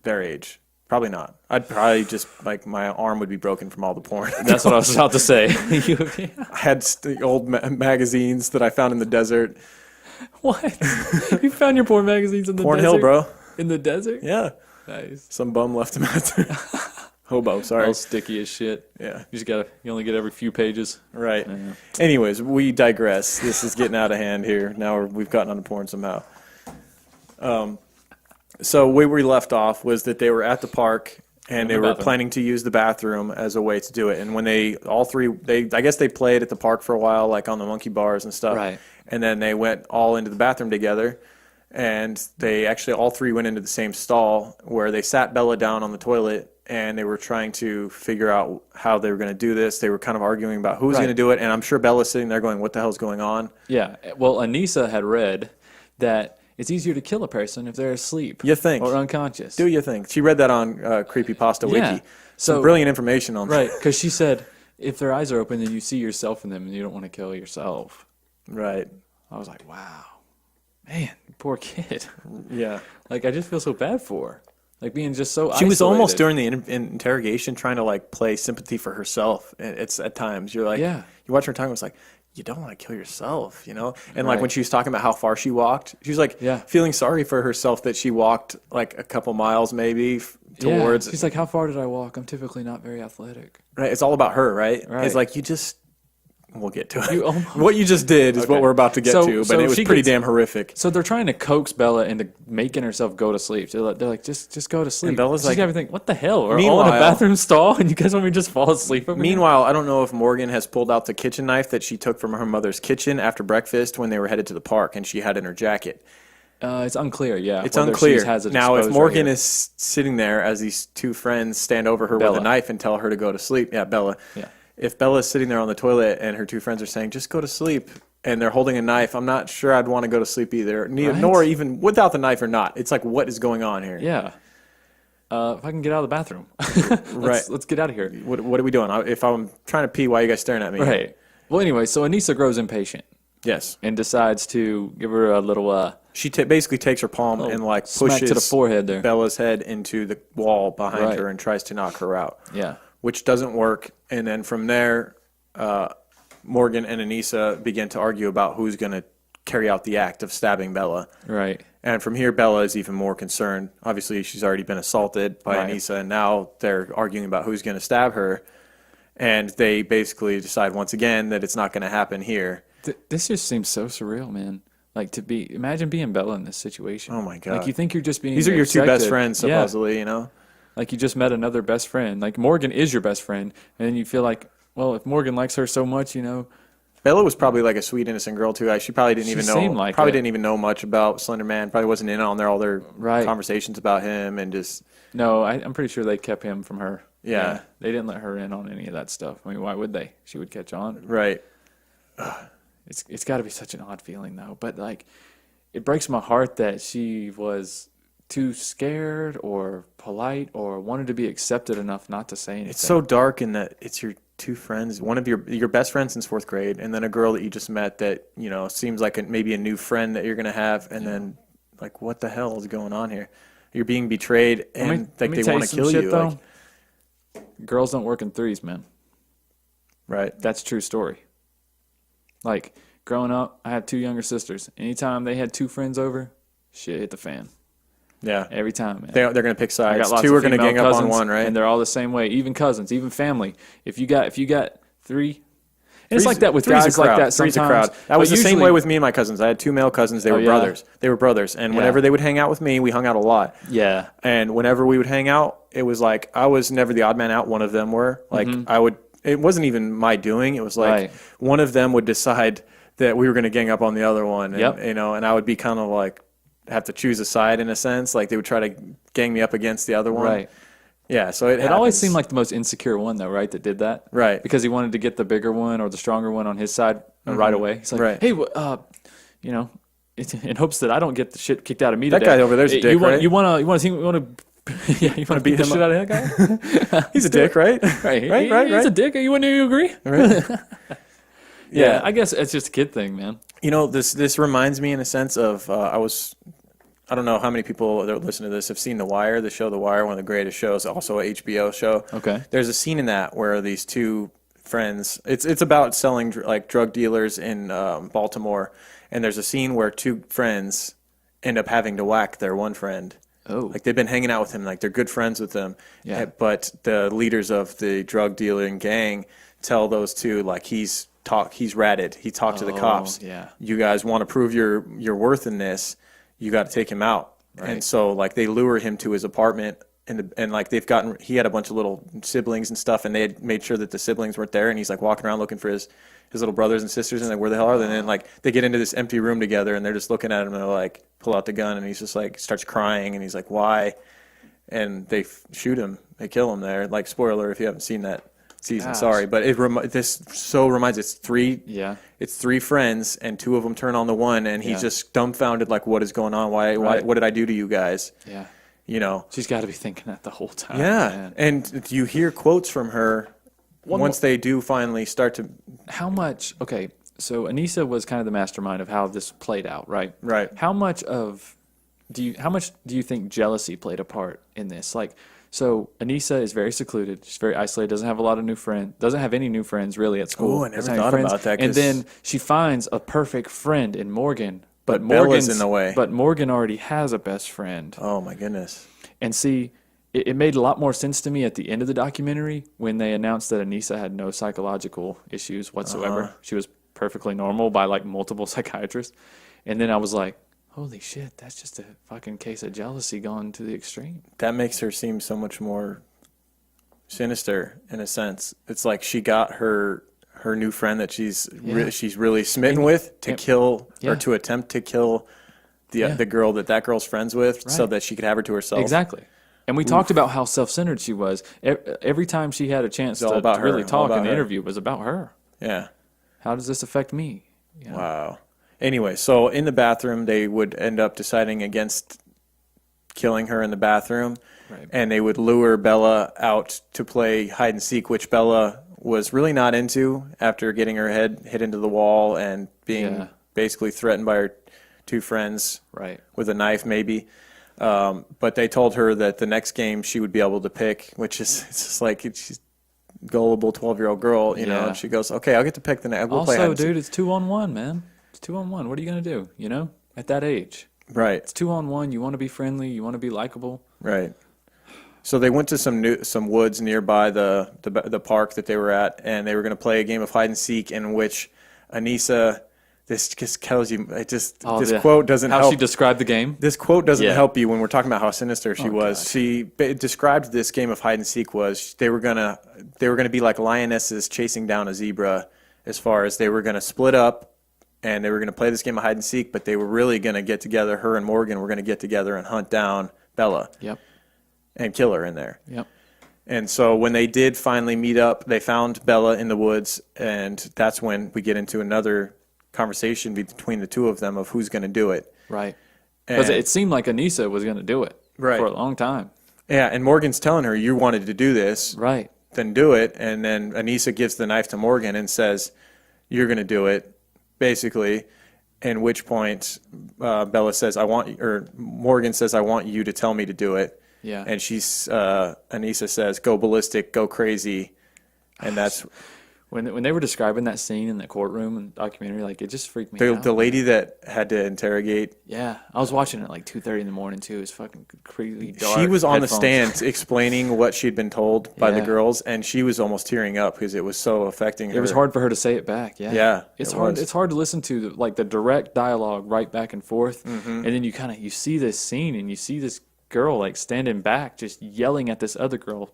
their age. Probably not. I'd probably just, like, my arm would be broken from all the porn. That's what I was about to say. I had old magazines that I found in the desert. What? You found your porn magazines in the Porn desert? Hill, bro. In the desert? Yeah. Nice. Some bum left them out there. Hobo, sorry. All sticky as shit. Yeah. You only get every few pages. Right. Yeah. Anyways, we digress. This is getting out of hand here. Now we've gotten onto porn somehow. So where we left off was that they were at the park and they were planning to use the bathroom as a way to do it. And when I guess they played at the park for a while, like on the monkey bars and stuff. Right. And then they went all into the bathroom together. And they actually all three went into the same stall where they sat Bella down on the toilet and they were trying to figure out how they were going to do this. They were kind of arguing about who's going to do it. And I'm sure Bella's sitting there going, what the hell's going on? Yeah. Well, Anissa had read that it's easier to kill a person if they're asleep. You think? Or unconscious. Do you think? She read that on Creepypasta Yeah. Wiki. Some brilliant information on that. Right, because she said if their eyes are open, then you see yourself in them and you don't want to kill yourself. Right. I was like, wow. Man, poor kid. Yeah. Like, I just feel so bad for her. Like, being just so She was almost isolated. during the interrogation trying to, like, play sympathy for herself. It's at times. You're like, Yeah. you watch her talk, it's like, you don't want to kill yourself, you know? And, like, Right. when she was talking about how far she walked, she was, like, feeling sorry for herself that she walked, like, a couple miles maybe towards. She's like, how far did I walk? I'm typically not very athletic. Right. It's all about her, right? Right. It's like, we'll get to it. You almost- What you just did is what we're about to get to, but it was pretty damn horrific. So they're trying to coax Bella into making herself go to sleep. They're like, just go to sleep. And Bella's She's like, got everything. What the hell? We're all in a bathroom stall, and you guys want me to just fall asleep over here? Meanwhile, I don't know if Morgan has pulled out the kitchen knife that she took from her mother's kitchen after breakfast when they were headed to the park, and she had it in her jacket. It's unclear, yeah. It's whether unclear. she has it Now, if exposed Morgan right is sitting there as these two friends stand over her Bella. with a knife and tell her to go to sleep, Bella. Yeah. If Bella's sitting there on the toilet and her two friends are saying, just go to sleep, and they're holding a knife, I'm not sure I'd want to go to sleep either, nor even without the knife or not. It's like, what is going on here? Yeah. If I can get out of the bathroom. Let's get out of here. What are we doing? If I'm trying to pee, why are you guys staring at me? Right. Well, anyway, so Anissa grows impatient Yes. and decides to give her a little She basically takes her palm and like smack pushes to the forehead there. Bella's head into the wall behind Right. her and tries to knock her out. Yeah. Which doesn't work. And then from there, Morgan and Anissa begin to argue about who's going to carry out the act of stabbing Bella. Right. And from here, Bella is even more concerned. Obviously, she's already been assaulted by Right. Anissa, and now they're arguing about who's going to stab her. And they basically decide once again that it's not going to happen here. This just seems so surreal, man. Like imagine being Bella in this situation. Oh my God. Like you think you're just being These are your two best accepted. friends, Yeah. supposedly, you know? Like you just met another best friend. Like Morgan is your best friend, and then you feel like, well, if Morgan likes her so much, Bella was probably like a sweet, innocent girl too. She probably didn't She even seemed know. like Probably it. didn't even know much about Slenderman. Probably wasn't in on all their Right. conversations about him, and just No, I'm pretty sure they kept him from her. Yeah. They didn't let her in on any of that stuff. I mean, why would they? She would catch on. right. It's got to be such an odd feeling though. But like, it breaks my heart that she was too scared or polite or wanted to be accepted enough not to say anything. It's so dark in that it's your two friends, one of your best friends since fourth grade, and then a girl that you just met that seems like maybe a new friend that you're gonna have, and then like, what the hell is going on here? You're being betrayed, and Let me they tell want to some kill shit, you. though. Girls don't work in threes, man. Right. That's a true story. Like, growing up, I had two younger sisters. Anytime they had two friends over, shit hit the fan. Yeah. Every time, man. They're gonna pick I sides. got lots Two of are gonna female gang up on cousins, one, right? And they're all the same way. Even cousins, even family. If you got 3. And it's like that with guys like that sometimes. Three's a crowd. That was the same way with me and my cousins. I had 2 male cousins. They were brothers. They were brothers. And whenever they would hang out with me, we hung out a lot. Yeah. And whenever we would hang out, it was like I was never the odd man out. One of them were. Like it wasn't even my doing. It was like one of them would decide that we were going to gang up on the other one. And, you know, and I would be kind of like have to choose a side in a sense. Like they would try to gang me up against the other one. Right. Yeah, so it always seemed like the most insecure one, though, right, that did that? Right. Because he wanted to get the bigger one or the stronger one on his side right away. He's like, hey, you know, in hopes that I don't get the shit kicked out of me today. That guy over there's a dick, right? You want to beat the shit out of that guy? He's a dick, right? Right. He's a dick. Wouldn't you agree? Right. Yeah, I guess it's just a kid thing, man. You know, this reminds me in a sense of I don't know how many people that listen to this have seen The Wire, the show The Wire, one of the greatest shows, also a HBO show. Okay. There's a scene in that where these 2 friends, it's about selling like drug dealers in Baltimore, and there's a scene where 2 friends end up having to whack their one friend. Oh. Like they've been hanging out with him, like they're good friends with him. Yeah. But the leaders of the drug dealing gang tell those 2 like he's ratted. He talked to the cops. Yeah. You guys want to prove your worth in this? You got to take him out. Right. And so like they lure him to his apartment and like he had a bunch of little siblings and stuff, and they had made sure that the siblings weren't there, and he's like walking around looking for his little brothers and sisters, and like, where the hell are they? And then like they get into this empty room together, and they're just looking at him, and they're like, pull out the gun, and he's just like starts crying, and he's like, why? And they shoot him. They kill him there. Like, spoiler if you haven't seen that season. Gosh. Sorry, but this so reminds it's 3. Yeah. It's 3 friends, and 2 of them turn on the one, and he's just dumbfounded, like, what is going on? Why? What did I do to you guys? Yeah. You know. She's got to be thinking that the whole time. Yeah, man. and you hear quotes from her once they do finally start to. How much? Okay, so Anissa was kind of the mastermind of how this played out, right? Right. How much do you think jealousy played a part in this? Like, so Anissa is very secluded. She's very isolated. Doesn't have a lot of new friends. Doesn't have any new friends really at school. Oh, I never thought about that. And then she finds a perfect friend in Morgan. But Bella's in the way. But Morgan already has a best friend. Oh my goodness. And see, it made a lot more sense to me at the end of the documentary when they announced that Anissa had no psychological issues whatsoever. She was perfectly normal by like multiple psychiatrists. And then I was like, holy shit, that's just a fucking case of jealousy gone to the extreme. That makes her seem so much more sinister in a sense. It's like she got her new friend that she's really smitten with to kill or to attempt to kill the girl that girl's friends with, so that she could have her to herself. Exactly. And we talked about how self-centered she was. Every time she had a chance to really talk in the interview, it was about her. Yeah. How does this affect me? You know? Wow. Anyway, so in the bathroom, they would end up deciding against killing her in the bathroom. Right. And they would lure Bella out to play hide and seek, which Bella was really not into after getting her head hit into the wall and being basically threatened by her 2 friends with a knife maybe. But they told her that the next game she would be able to pick, which is it's just like she's a gullible 12-year-old girl, you know, and she goes, okay, I'll get to pick the next. We'll play hide and seek. Dude, it's 2-on-1, man. It's 2-on-1. What are you going to do, you know, at that age? Right. It's 2-on-1. You want to be friendly. You want to be likable. Right. So they went to some woods nearby the park that they were at, and they were going to play a game of hide and seek in which Anissa. This just tells you. Quote doesn't help. How she described the game. This quote doesn't help you when we're talking about how sinister she was. God. She described this game of hide and seek was they were gonna be like lionesses chasing down a zebra, as far as they were gonna split up, and they were gonna play this game of hide and seek, but they were really gonna get together. Her and Morgan were gonna get together and hunt down Bella. Yep. And kill her in there. Yep. And so when they did finally meet up, they found Bella in the woods, and that's when we get into another conversation between the 2 of them of who's going to do it. Right. Because it seemed like Anissa was going to do it for a long time. Yeah, and Morgan's telling her, you wanted to do this. Right. Then do it. And then Anissa gives the knife to Morgan and says, you're going to do it, basically. At which point Bella says, Morgan says, I want you to tell me to do it. Yeah. And Anissa says, go ballistic, go crazy. And that's When they were describing that scene in the courtroom and documentary, like, it just freaked me out. The lady that had to interrogate, Yeah, I was watching it at like 2:30 in the morning too. It was fucking creepy dark. she was on the headphones. stand explaining what she'd been told by the Yeah. girls, and she was almost tearing up because it was so affecting her. It was hard for her to say it back. Yeah, Yeah, it's it hard. was. It's hard to listen to like the direct dialogue right back and forth, Mm-hmm. and then you see this scene and you see this girl like standing back, just yelling at this other girl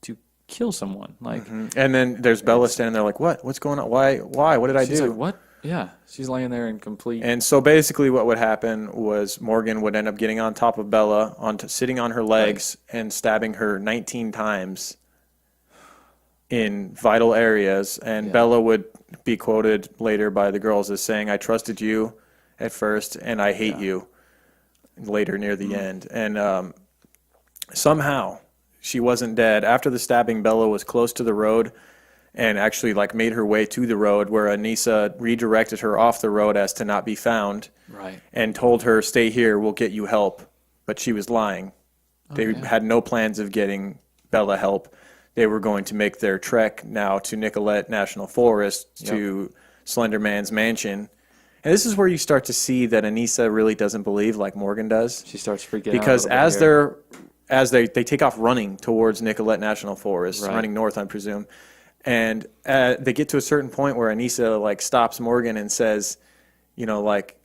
to kill someone. Like, And then there's Bella standing there like, what? What's going on? Why? What did I she's do? like, what? Yeah, she's laying there in complete. And so basically what would happen was Morgan would end up getting on top of Bella, sitting on her legs, and stabbing her 19 times in vital areas. And Bella would be quoted later by the girls as saying, I trusted you at first, and I hate you later near the end. And somehow she wasn't dead. After the stabbing, Bella was close to the road and actually like made her way to the road, where Anissa redirected her off the road as to not be found, Right. and told her, stay here, we'll get you help. But she was lying. They had no plans of getting Bella help. They were going to make their trek now to Nicollet National Forest, to Slenderman's mansion. And this is where you start to see that Anissa really doesn't believe like Morgan does. She starts freaking out. Because a little bit here. as they take off running towards Nicollet National Forest, Right. running north, I presume, and they get to a certain point where Anissa like stops Morgan and says, you know, like,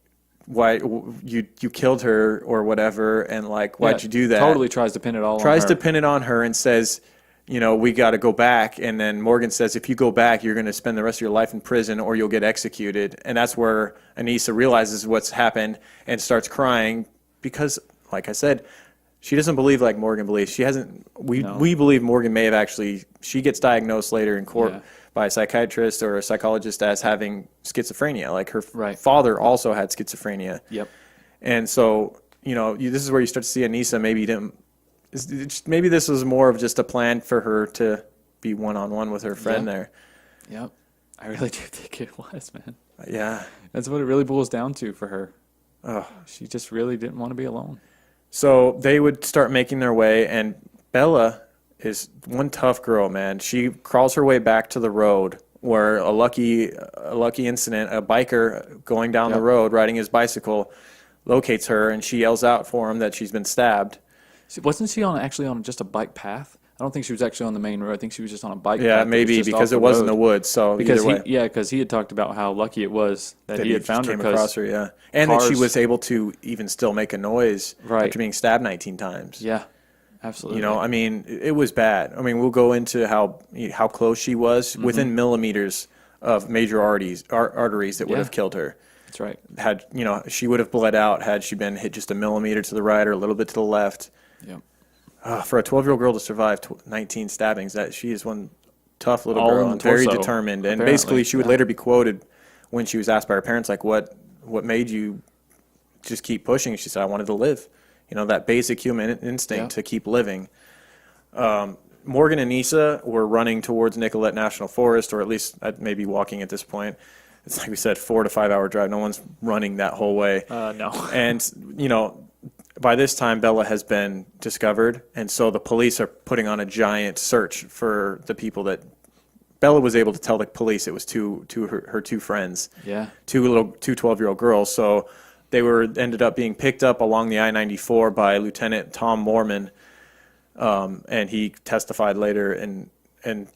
why you killed her or whatever, and like, why'd you do that? Totally tries to pin it all. Tries on her. to pin it on her and says, you know, we got to go back. And then Morgan says, if you go back, you're going to spend the rest of your life in prison or you'll get executed. And that's where Anissa realizes what's happened and starts crying because, like I said, she doesn't believe like Morgan believes. She hasn't. We believe Morgan may have actually. She gets diagnosed later in court by a psychiatrist or a psychologist as having schizophrenia. Like her father also had schizophrenia. Yep. And so, you know, this is where you start to see Anissa maybe this was more of just a plan for her to be one-on-one with her friend there. Yep. I really do think it was, man. Yeah. That's what it really boils down to for her. Oh. She just really didn't want to be alone. So they would start making their way, and Bella is one tough girl, man. She crawls her way back to the road where a lucky incident, a biker going down the road riding his bicycle locates her, and she yells out for him that she's been stabbed. Wasn't she actually on just a bike path? I don't think she was actually on the main road. I think she was just on a bike path. Yeah, that was maybe just because off it the was in road. the woods. So Because either way. because he had talked about how lucky it was that he had just found her. came across her, yeah. And that she was able to even still make a noise after being stabbed 19 times. Yeah, absolutely. You know, I mean, it was bad. I mean, we'll go into how close she was within millimeters of major arteries that would have killed her. That's right. Had, you know, she would have bled out had she been hit just a millimeter to the right or a little bit to the left. Yep. For a 12-year-old girl to survive 19 stabbings, that she is one tough little All girl in the and very torso, determined. And apparently, basically, she would later be quoted when she was asked by her parents, like, what made you just keep pushing? She said, I wanted to live. You know, that basic human instinct to keep living. Morgan and Anissa were running towards Nicollet National Forest, or at least maybe walking at this point. It's like we said, 4 to 5 hour drive. No one's running that whole way. No. And, you know, by this time, Bella has been discovered, and so the police are putting on a giant search for the people that Bella was able to tell the police it was her two friends, two 12-year-old girls. So they ended up being picked up along the I-94 by Lieutenant Tom Mormon, and he testified later and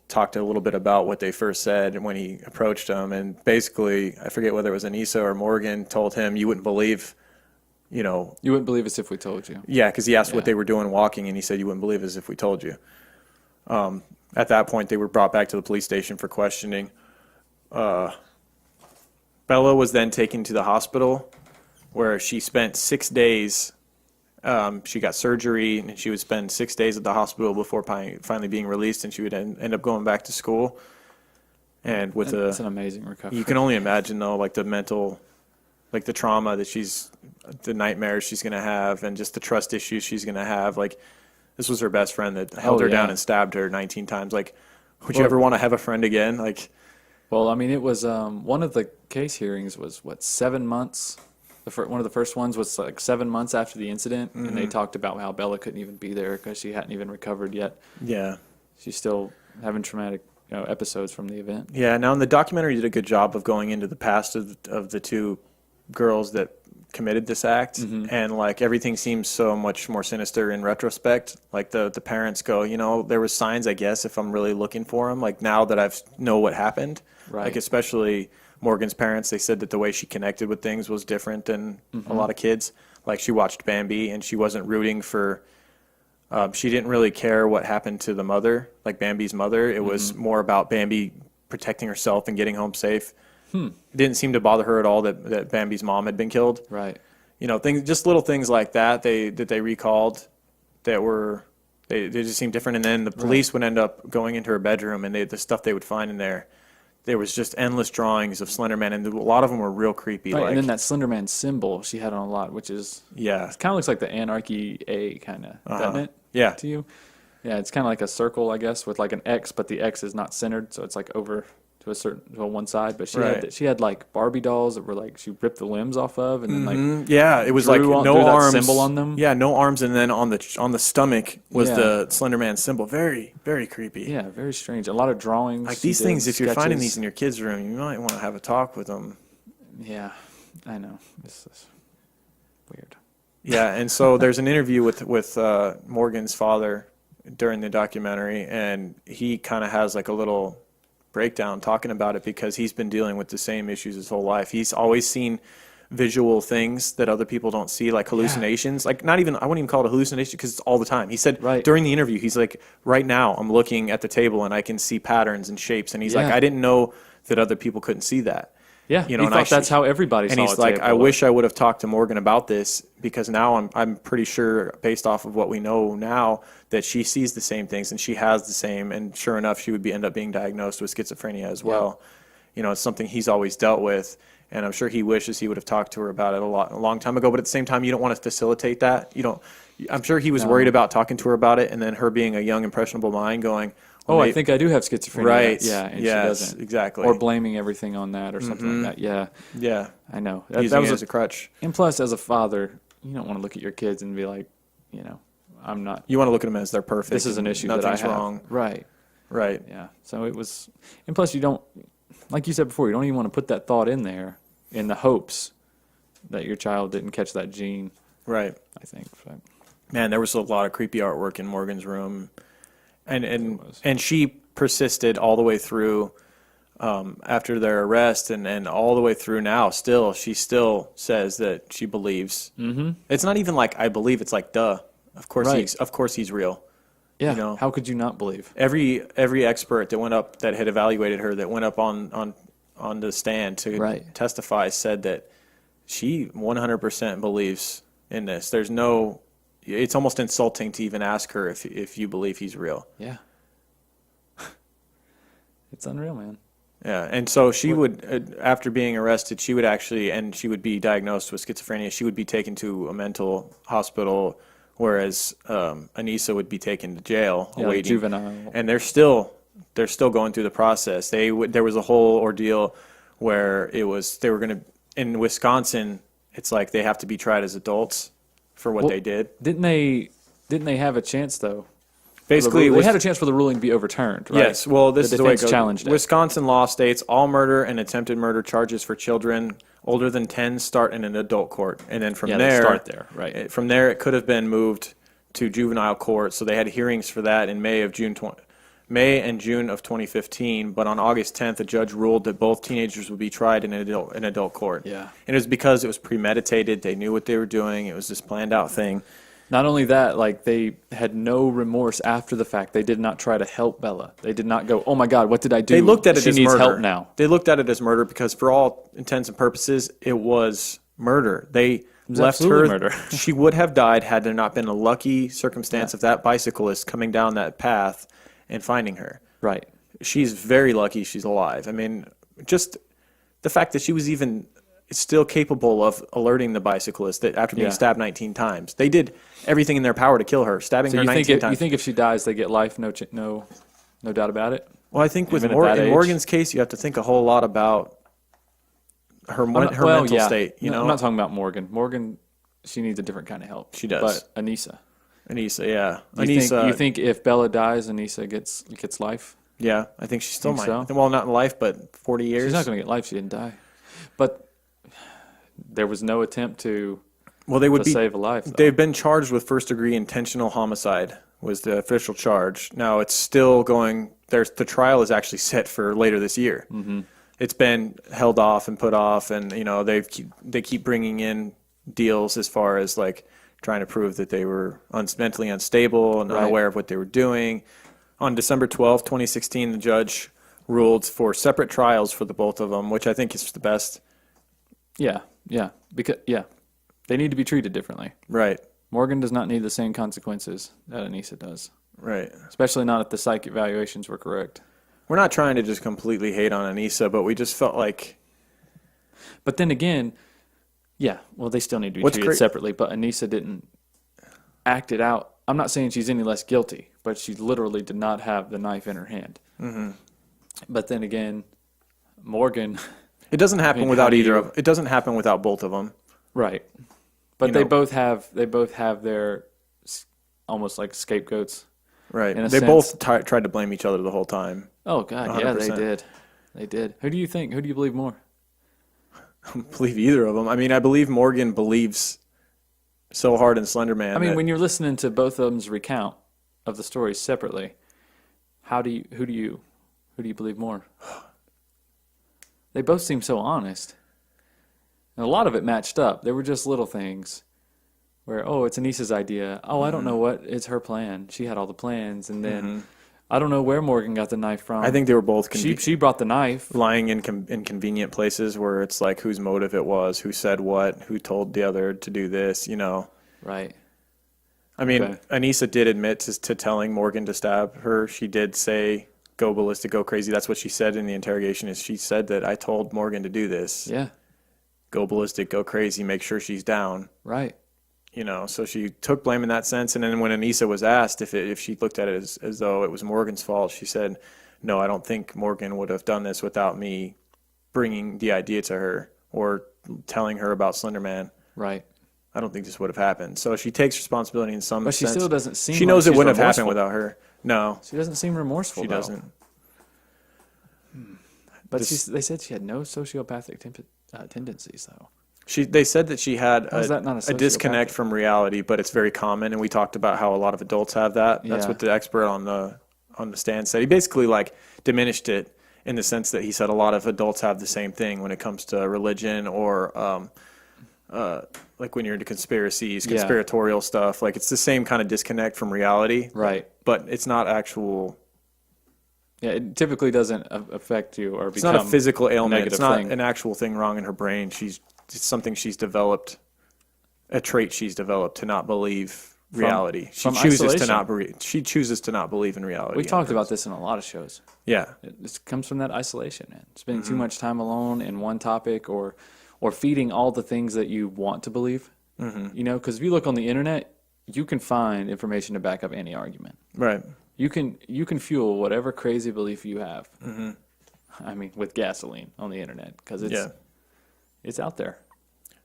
talked a little bit about what they first said when he approached them. And basically, I forget whether it was Anissa or Morgan, told him, you wouldn't believe. You know, you wouldn't believe us if we told you. Yeah, because he asked what they were doing walking, and he said, you wouldn't believe us if we told you. At that point, they were brought back to the police station for questioning. Bella was then taken to the hospital, where she spent 6 days. She got surgery, and she would spend 6 days at the hospital before finally being released, and she would end up going back to school. And That's an amazing recovery. You can only imagine, though, like the mental... like the trauma the nightmares she's going to have, and just the trust issues she's going to have. Like, this was her best friend that held her down and stabbed her 19 times. Like, would you ever want to have a friend again? Like, well, I mean, it was one of the case hearings was 7 months. One of the first ones was like 7 months after the incident, and they talked about how Bella couldn't even be there because she hadn't even recovered yet. Yeah, she's still having traumatic episodes from the event. Yeah, now in the documentary did a good job of going into the past of the two girls that committed this act, and like everything seems so much more sinister in retrospect. Like the parents go, there was signs, I guess, if I'm really looking for them. Like now that I've know what happened, Right. like especially Morgan's parents, they said that the way she connected with things was different than a lot of kids. Like she watched Bambi and she wasn't rooting for. She didn't really care what happened to the mother, like Bambi's mother. It was more about Bambi protecting herself and getting home safe. It didn't seem to bother her at all that Bambi's mom had been killed. Right. Things, just little things like that they recalled that were they just seemed different. And then the police would end up going into her bedroom, and the stuff they would find in there was just endless drawings of Slenderman, and a lot of them were real creepy. Right, Like, and then that Slenderman symbol she had on a lot, which is yeah, it kind of looks like the Anarchy A kind of, doesn't it? Yeah. To you, yeah, it's kind of like a circle, I guess, with like an X, but the X is not centered, so it's like over to one side. But she had like Barbie dolls that were like she ripped the limbs off of, and then like yeah, it was like drew no that arms, symbol on them. Yeah, no arms, and then on the stomach was Yeah. the Slenderman symbol. Very, very creepy. Yeah, very strange. A lot of drawings. Like she these did, things, if you're finding sketches. these in your kids' room, you might want to have a talk with them. Yeah, I know. This is weird. Yeah, and so there's an interview with Morgan's father during the documentary, and he kind of has like a little breakdown talking about it because he's been dealing with the same issues his whole life. He's always seen visual things that other people don't see, like hallucinations. Like I wouldn't even call it a hallucination because it's all the time. He said during the interview, he's like, right now I'm looking at the table and I can see patterns and shapes, and he's like, I didn't know that other people couldn't see that. Yeah, he thought that's how everybody saw it. And he's like, I wish I would have talked to Morgan about this because now I'm pretty sure, based off of what we know now, that she sees the same things and she has the same. And sure enough, she would end up being diagnosed with schizophrenia as well. It's something he's always dealt with. And I'm sure he wishes he would have talked to her about it a long time ago. But at the same time, you don't want to facilitate that. I'm sure he was worried about talking to her about it, and then her being a young, impressionable mind going, I think I do have schizophrenia. Right. Yeah, and yes, she doesn't. exactly. Or blaming everything on that or something like that. Yeah. Yeah. I know. Using it as a crutch. And plus, as a father, you don't want to look at your kids and be like, I'm not. You want to look at them as they're perfect. This is an issue that I have. Wrong. Right. Right. Yeah. So it was. And plus, you don't, like you said before, you don't even want to put that thought in there in the hopes that your child didn't catch that gene. Right. I think. But, man, there was a lot of creepy artwork in Morgan's room, and she persisted all the way through after their arrest, and all the way through now. She still says that she believes. Mm-hmm. It's not even like I believe. It's like duh. Of course he's real. Yeah. How could you not believe? Every expert that went up that had evaluated her that went up on the stand to testify said that she 100% believes in this. There's no. It's almost insulting to even ask her if you believe he's real. Yeah. It's unreal, man. Yeah, and so she would, after being arrested, she would be diagnosed with schizophrenia. She would be taken to a mental hospital, whereas Anissa would be taken to jail, awaiting. Like juvenile. And they're still going through the process. There was a whole ordeal where they were going to, in Wisconsin, it's like they have to be tried as adults for what they did. Didn't they have a chance though? Basically, they had a chance for the ruling to be overturned, right? Yes. Well, this is the way it goes. Challenged it. Wisconsin law states all murder and attempted murder charges for children older than 10 start in an adult court, and then from there, they start there, right? From there, it could have been moved to juvenile court. So they had hearings for that in May and June of 2015. But on August 10th, a judge ruled that both teenagers would be tried in an adult court. Yeah. And it was because it was premeditated. They knew what they were doing. It was this planned out thing. Not only that, like they had no remorse after the fact. They did not try to help Bella. They did not go, "Oh my God, what did I do?" They looked at it she as needs murder. help now. They looked at it as murder because, for all intents and purposes, it was murder. They left her. Murder. She would have died had there not been a lucky circumstance of that bicyclist coming down that path and finding her. Right. She's very lucky she's alive. I mean, just the fact that she was even still capable of alerting the bicyclist that after being stabbed 19 times. They did everything in their power to kill her, stabbing her 19 times. You think if she dies, they get life? No doubt about it. Well, I think in Morgan's case, you have to think a whole lot about her mental state. I'm not talking about Morgan. Morgan, she needs a different kind of help. She does. But Anissa, yeah. You think if Bella dies, Anissa gets life? Yeah, I think she still Think might. so? Well, not in life, but 40 years. She's not going to get life. She didn't die. But there was no attempt to Well, they would be save a life. Though. They've been charged with first-degree intentional homicide. Was the official charge. Now it's still going. The trial is actually set for later this year. Mm-hmm. It's been held off and put off, and they keep bringing in deals as far as like trying to prove that they were mentally unstable and unaware of what they were doing. On December 12th, 2016, the judge ruled for separate trials for the both of them, which I think is the best. Yeah, because they need to be treated differently. Right. Morgan does not need the same consequences that Anissa does. Right. Especially not if the psych evaluations were correct. We're not trying to just completely hate on Anissa, but we just felt like... But then again, they still need to be treated separately, but Anissa didn't act it out. I'm not saying she's any less guilty, but she literally did not have the knife in her hand. Mm-hmm. But then again, Morgan... It doesn't happen without either of... It doesn't happen without both of them. Right. But they both have their almost like scapegoats. Right. In a they sense. both tried to blame each other the whole time. Oh God, 100%. yeah, they did. They did. Who do you think? Who do you believe more? I don't believe either of them. I mean, I believe Morgan believes so hard in Slenderman. I mean, when you're listening to both of them's recount of the stories separately, who do you believe more? They both seem so honest. And a lot of it matched up. There were just little things where, it's Anissa's idea. Oh, I don't know what. It's her plan. She had all the plans. And then I don't know where Morgan got the knife from. I think they were both she brought the knife. lying in convenient places where it's like whose motive it was, who said what, who told the other to do this, Right. I mean, Okay. Anissa did admit to telling Morgan to stab her. She did say, go ballistic, go crazy. That's what she said in the interrogation is she said that I told Morgan to do this. Yeah. Go ballistic, go crazy, make sure she's down. Right. So she took blame in that sense. And then when Anissa was asked if she looked at it as though it was Morgan's fault, she said, no, I don't think Morgan would have done this without me bringing the idea to her or telling her about Slenderman. Right. I don't think this would have happened. So she takes responsibility in some But she sense. still doesn't seem She like knows it she's wouldn't have remorseful. happened without her. No, She doesn't seem remorseful, she though. doesn't. But they said she had no sociopathic tendencies, though. They said that she had How is that not a a disconnect sociopathic? from reality, but it's very common, and we talked about how a lot of adults have that. That's Yeah. what the expert on the stand said. He basically diminished it in the sense that he said a lot of adults have the same thing when it comes to religion or like when you're into conspiracies, Yeah. conspiratorial stuff. Like it's the same kind of disconnect from reality, Right. but it's not actual. Yeah, it typically doesn't affect you or It's become not a physical ailment. negative It's not thing. an actual thing wrong in her brain. It's something she's developed, a trait she's developed to not believe reality. from She chooses isolation. She chooses to not believe in reality. We talked about this in a lot of shows. Yeah, It comes from that isolation, man. Spending too much time alone in one topic or feeding all the things that you want to believe. Because if you look on the internet, you can find information to back up any argument. right. You can fuel whatever crazy belief you have. I mean, with gasoline on the internet because it's out there.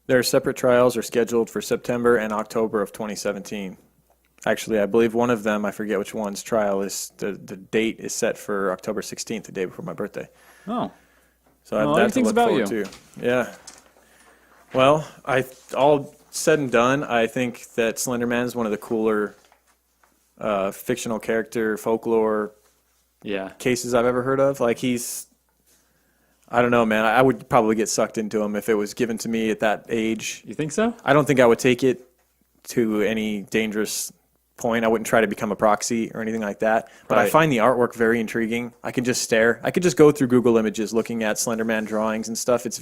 Their separate trials are scheduled for September and October of 2017. Actually, I believe one of them, I forget which one's trial is the date is set for October 16th, the day before my birthday. Oh, So I have Well, that to everything's look about forward you. to. Yeah. Well, all said and done, I think that Slenderman is one of the cooler fictional character folklore yeah. cases I've ever heard of. Like I don't know, man. I would probably get sucked into him if it was given to me at that age. You think so? I don't think I would take it to any dangerous point. I wouldn't try to become a proxy or anything like that. But I Right. find the artwork very intriguing. I can just stare. I could just go through Google Images looking at Slenderman drawings and stuff. It's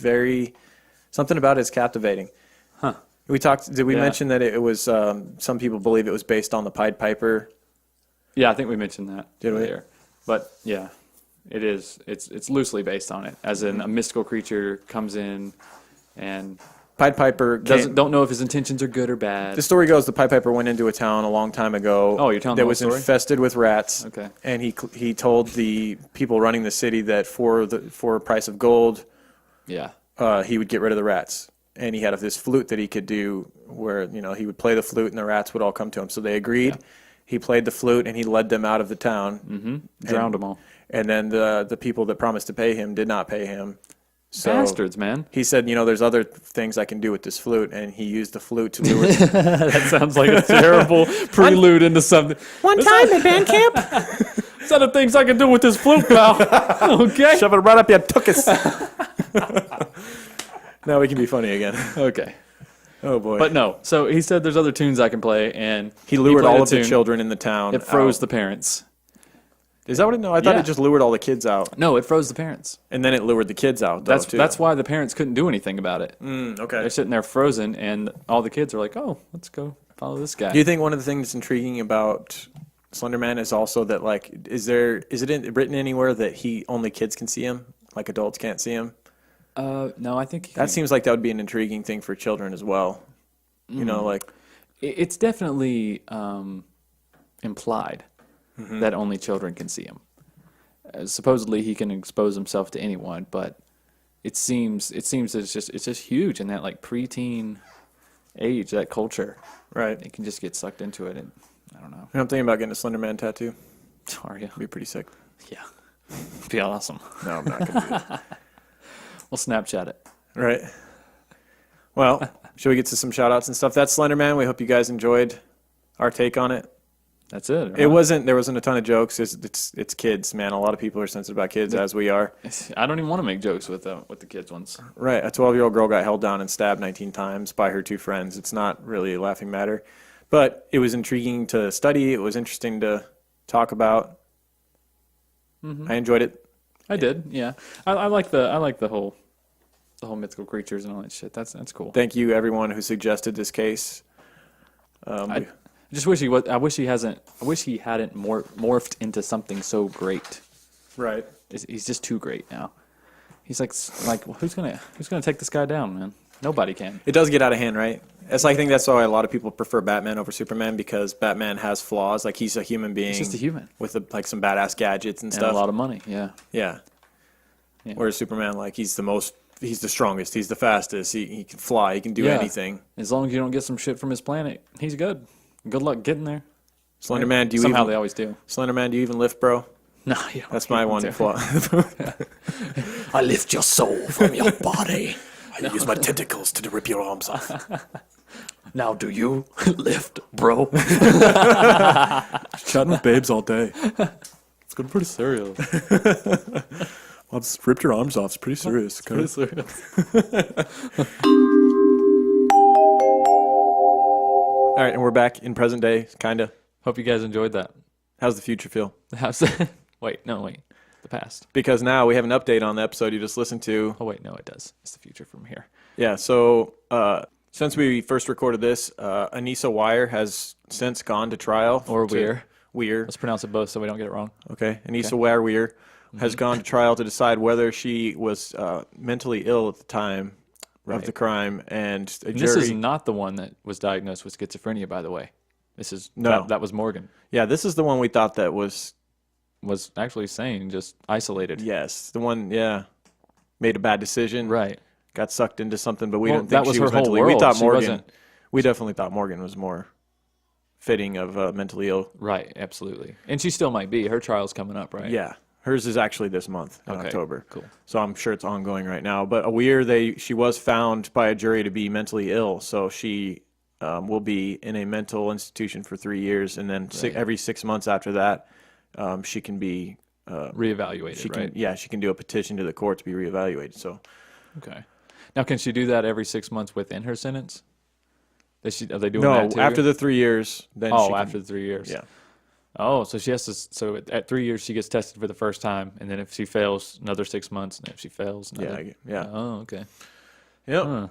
something about it is captivating. Huh. Did we Yeah. mention that it was, some people believe it was based on the Pied Piper? Yeah, I think we mentioned that Did we? earlier. But yeah, it is. It's loosely based on it, as in a mystical creature comes in and Pied Piper don't know if his intentions are good or bad. The story goes the Pied Piper went into a town a long time ago. Oh, you're telling the that whole was story? infested with rats. Okay. And he told the people running the city that for a price of gold, Yeah. he would get rid of the rats. And he had this flute that he could do where he would play the flute and the rats would all come to him. So they agreed. He played the flute and he led them out of the town. Drowned them all. And then the people that promised to pay him did not pay him. So Bastards, man. he said, there's other things I can do with this flute, and he used the flute to lure. That sounds like a terrible prelude into something. One time at band camp, Is that the things I can do with this flute, pal? Okay. shove it right up your tuchus. Now we can be funny again. Okay. Oh boy! But no. So he said there's other tunes I can play, and he lured played all a of the tune. children in the town. It froze out. the parents. Is that what it? No, I thought Yeah. it just lured all the kids out, No, it froze the parents. and then it lured the kids out. Though, That's why the parents couldn't do anything about it. Okay. They're sitting there frozen, and all the kids are like, "Oh, let's go follow this guy." Do you think one of the things that's intriguing about Slenderman is also that, like, is it written anywhere that only kids can see him, like adults can't see him? No, I think That seems like that would be an intriguing thing for children as well. Like it's definitely implied that only children can see him. Supposedly, he can expose himself to anyone, but it seems it's just huge in that like preteen age, that culture. right. It can just get sucked into it, and I don't know. I'm thinking about getting a Slenderman tattoo. Are you? It'd be pretty sick. Yeah, be awesome. No, I'm not gonna do that. We'll Snapchat it. Right. Well, should we get to some shout outs and stuff? That's Slenderman. We hope you guys enjoyed our take on it. That's it. Right? There wasn't a ton of jokes. It's kids, man. A lot of people are sensitive about kids, as we are. I don't even want to make jokes with the kids ones. Right. A 12-year-old girl got held down and stabbed 19 times by her two friends. It's not really a laughing matter. But it was intriguing to study. It was interesting to talk about. I enjoyed it. I did, yeah. I like the whole mythical creatures and all that shit. That's cool. Thank you, everyone who suggested this case. I just wish he was. I wish he hadn't morphed into something so great. Right. He's just too great now. He's like who's gonna take this guy down, man? Nobody can. It does get out of hand, right? I think that's why a lot of people prefer Batman over Superman, because Batman has flaws. Like, he's a human being. He's just a human with like some badass gadgets and and stuff. a lot of money. Yeah. Yeah. Yeah. Whereas Superman, like, he's the strongest, he's the fastest, he can fly, he can do Yeah. anything. As long as you don't get some shit from his planet, he's good. Good luck getting there. Slenderman, do you Somehow even, they always do. Slenderman, do you even lift, bro? No, you don't That's my even one do. flaw. I lift your soul from your body. I use my tentacles to rip your arms off. Now do you lift, bro? Chatting with babes all day. It's getting pretty serious. I'll just rip your arms off. It's pretty serious. Pretty serious. All right, and we're back in present day, kind of. Hope you guys enjoyed that. How's the future feel? Wait. The past. Because now we have an update on the episode you just listened to. Oh, wait, no, it does. It's the future from here. Yeah, so since we first recorded this, Anissa Weier has since gone to trial. Or Weir. Weir. Let's pronounce it both so we don't get it wrong. Okay. Anissa Weier has gone to trial to decide whether she was mentally ill at the time of the crime. And a And jury. this is not the one that was diagnosed with schizophrenia, by the way. This is No. that was Morgan. Yeah, this is the one we thought that was. Was actually sane, just isolated. Yes, the one, made a bad decision. Right. Got sucked into something, but we Well, didn't think that was she her was whole mentally. world. We thought She Morgan. wasn't- We definitely thought Morgan was more fitting of mentally ill. Right, absolutely. And she still might be. Her trial's coming up, right? Yeah, hers is actually this month in Okay, October. cool. So I'm sure it's ongoing right now. But she was found by a jury to be mentally ill, so she will be in a mental institution for 3 years, and then every 6 months after that, she can be Reevaluated, she can right? she can do a petition to the court to be reevaluated. So Okay. Now, can she do that every 6 months within her sentence? Are they doing no, that too? after the 3 years, then she can, after the 3 years. yeah. Oh, so she has to. So at 3 years, she gets tested for the first time, and then if she fails, another 6 months, and if she fails, another. Yeah. Oh, okay. Yep. Huh.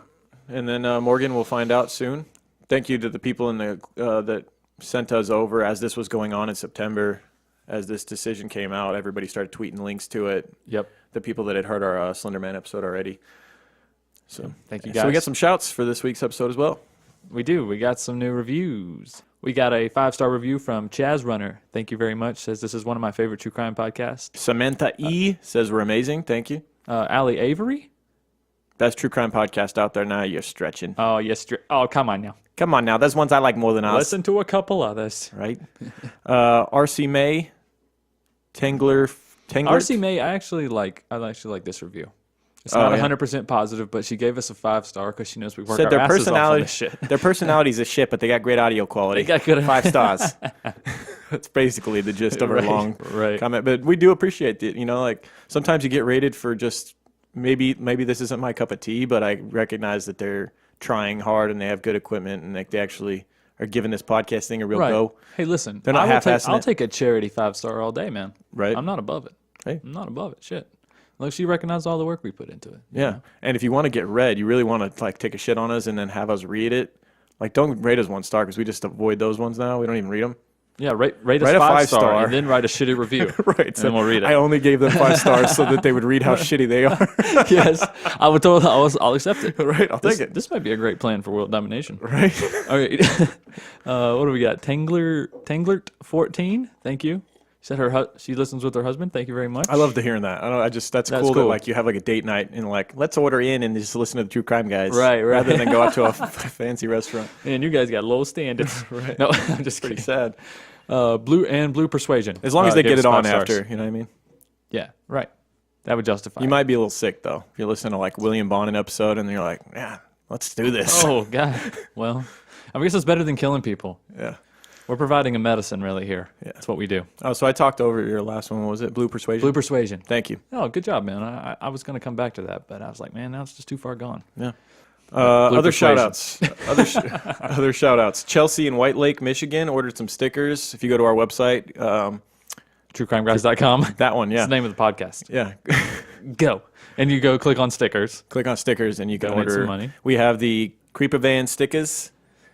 And then Morgan will find out soon. Thank you to the people in the that sent us over as this was going on in September. As this decision came out, everybody started tweeting links to it. Yep. The people that had heard our Slenderman episode already. So Thank you, So we guys. got some shouts for this week's episode as well. We do. We got some new reviews. We got a 5-star review from Chaz Runner. Thank you very much. Says this is one of my favorite true crime podcasts. Samantha E says we're amazing. Thank you. Allie Avery. Best true crime podcast out there now. You're stretching. Oh, yes. Oh, come on now. Come on now. There's ones I like more than us. Listen to a couple others. Right? RC May, Tangler. RC May, I actually like this review. It's not 100% positive, but she gave us a 5-star because she knows we work Said our asses off on this shit. Their personality's a shit, but they got great audio quality. They got good 5 stars. That's basically the gist of her long comment. But we do appreciate it. You know, like sometimes you get rated for just maybe this isn't my cup of tea, but I recognize that they're trying hard and they have good equipment and like they actually are giving this podcast thing a real go. Hey, listen, they're not half-assing I'll take a charity 5-star all day, man. Right. I'm not above it. Hey. I'm not above it. Shit. Look, she recognized all the work we put into it. Yeah. And if you want to get read, you really want to like take a shit on us and then have us read it. Like, don't rate us 1 star because we just avoid those ones now. We don't even read them. Yeah, rate us a 5-star and then write a shitty review. Right. And then we'll read it. I only gave them 5 stars so that they would read how shitty they are. Yes. I'll accept it. Right. I'll take it. This might be a great plan for world domination. Right. All right. What do we got? Tanglert 14. Thank you. She said she listens with her husband. Thank you very much. I love to hearing that. That's cool that like you have like a date night and like let's order in and just listen to the true crime guys, right. rather than go out to a fancy restaurant. And you guys got low standards. Right? No, I'm just pretty kidding. sad. Blue Persuasion. As long as they get it on 5 stars. after, you know what I mean? Yeah, right. That would justify. You might be a little sick though if you listen to like William Bonin episode and you're like, yeah, let's do this. Oh God. Well, I guess it's better than killing people. Yeah. We're providing a medicine really here. Yeah. That's what we do. Oh, so I talked over your last one. What was it? Blue Persuasion? Blue Persuasion. Thank you. Oh, good job, man. I was going to come back to that, but I was like, man, now it's just too far gone. Yeah. Other shout-outs. Other shout-outs. Chelsea in White Lake, Michigan ordered some stickers. If you go to our website. TrueCrimeGuys.com. That one, yeah. It's the name of the podcast. Yeah. Go. And you go click on stickers. Click on stickers and you can Donate order. some money. We have the Creepavan stickers.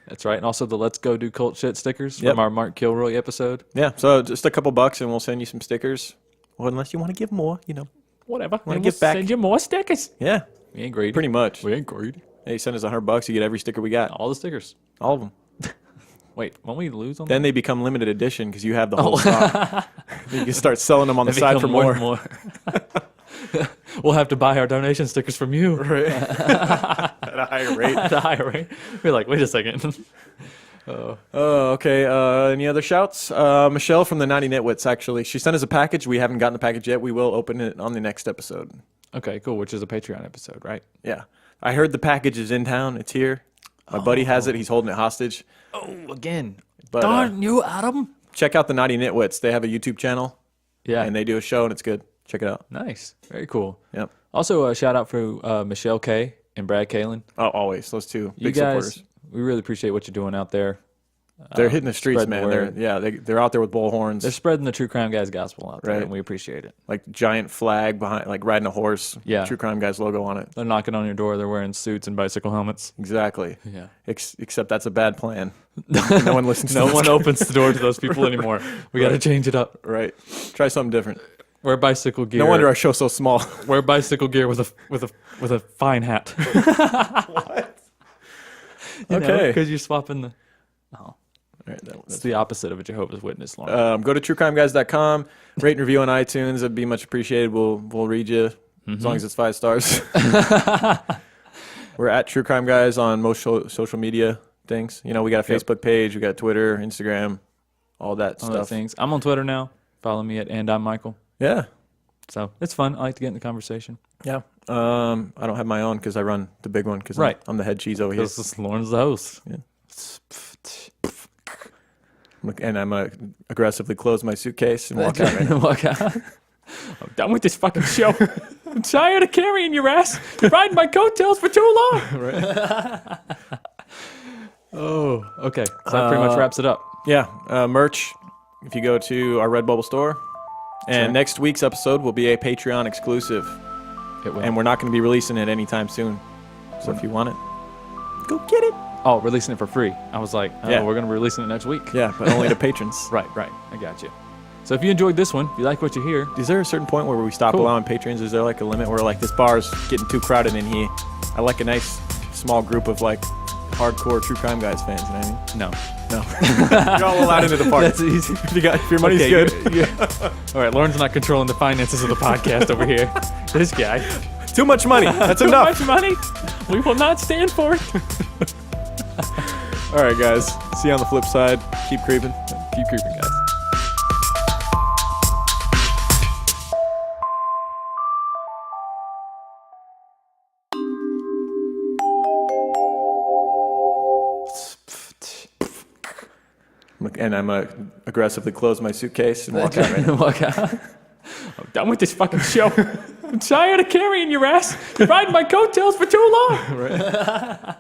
That's right. And also the Let's Go Do Cult Shit stickers Yep. from our Mark Kilroy episode. Yeah, so just a couple bucks and we'll send you some stickers. Well, unless you want to give more, you know. Whatever. Wanna And give back? Send you more stickers. Yeah, We ain't greedy. pretty much. We ain't greedy. Hey, send us $100, you get every sticker we got. All the stickers. All of them. Wait, won't we lose on Then they become limited edition because you have the whole stock. You can start selling them on the They side for become more. worth more. We'll have to buy our donation stickers from you. Right. At a higher rate. At a higher rate. We're like, wait a second. Oh, okay. Any other shouts? Michelle from the 90 Nitwits, actually. She sent us a package. We haven't gotten the package yet. We will open it on the next episode. Okay, cool. Which is a Patreon episode, right? Yeah. I heard the package is in town. It's here. My buddy has it. He's holding it hostage. Oh, again. But, Darn you, Adam. Check out the 90 Nitwits. They have a YouTube channel. Yeah. And they do a show, and it's good. Check it out. Nice. Very cool. Yep. Also, a shout out for Michelle K and Brad Kalin. Oh, always. Those two You big guys, supporters. we really appreciate what you're doing out there. They're hitting the streets, spreading the man. word. They're out there with bullhorns. They're spreading the True Crime Guys gospel out there, Right. and we appreciate it. Like giant flag behind, like riding a horse. Yeah. True Crime Guys logo on it. They're knocking on your door. They're wearing suits and bicycle helmets. Exactly. Yeah. Except that's a bad plan. No one listens to No this. one opens the door to those people anymore. We got to change it up. Right. Try something different. Wear bicycle gear. No wonder our show's so small. Wear bicycle gear with a fine hat. What? Okay. Because you're swapping the. Oh, All right, it's the opposite of a Jehovah's Witness, Lauren. go to truecrimeguys.com, rate and review on iTunes. That'd be much appreciated. We'll read you as long as it's 5 stars. We're at True Crime Guys on most social media things. You know, we got a Facebook page, we got Twitter, Instagram, all that All stuff. those things. I'm on Twitter now. Follow me at and I'm Michael. Yeah. So it's fun. I like to get in the conversation. Yeah. I don't have my own because I run the big one because Right. I'm the head cheese over here. This is Lauren's the host. Yeah. And I'm aggressively close my suitcase and walk out right now. Walk out. I'm done with this fucking show. I'm tired of carrying your ass. You're riding my coattails for too long. Oh, okay. So that pretty much wraps it up. Yeah. Merch, if you go to our Redbubble store. And right. next week's episode will be a Patreon exclusive. It will. And we're not going to be releasing it anytime soon. So if you want it, go get it. Oh, releasing it for free. I was like, oh, Yeah. we're going to be releasing it next week. Yeah, but only to patrons. Right. I got you. So if you enjoyed this one, if you like what you hear, Is there a certain point where we stop Cool. allowing patrons? Is there like a limit where like this bar is getting too crowded in here? I like a nice small group of like hardcore True Crime Guys fans. You know what I mean? no. No. You're all allowed into the party. That's easy. If your money's Okay, good. yeah. All right, Lauren's not controlling the finances of the podcast over here. This guy. Too much money. That's Too enough. much money. We will not stand for it. All right, guys. See you on the flip side. Keep creeping. Keep creeping, guys. And I'm going to aggressively close my suitcase and walk out right now. Walk out. I'm done with this fucking show. I'm tired of carrying your ass. You're riding my coattails for too long.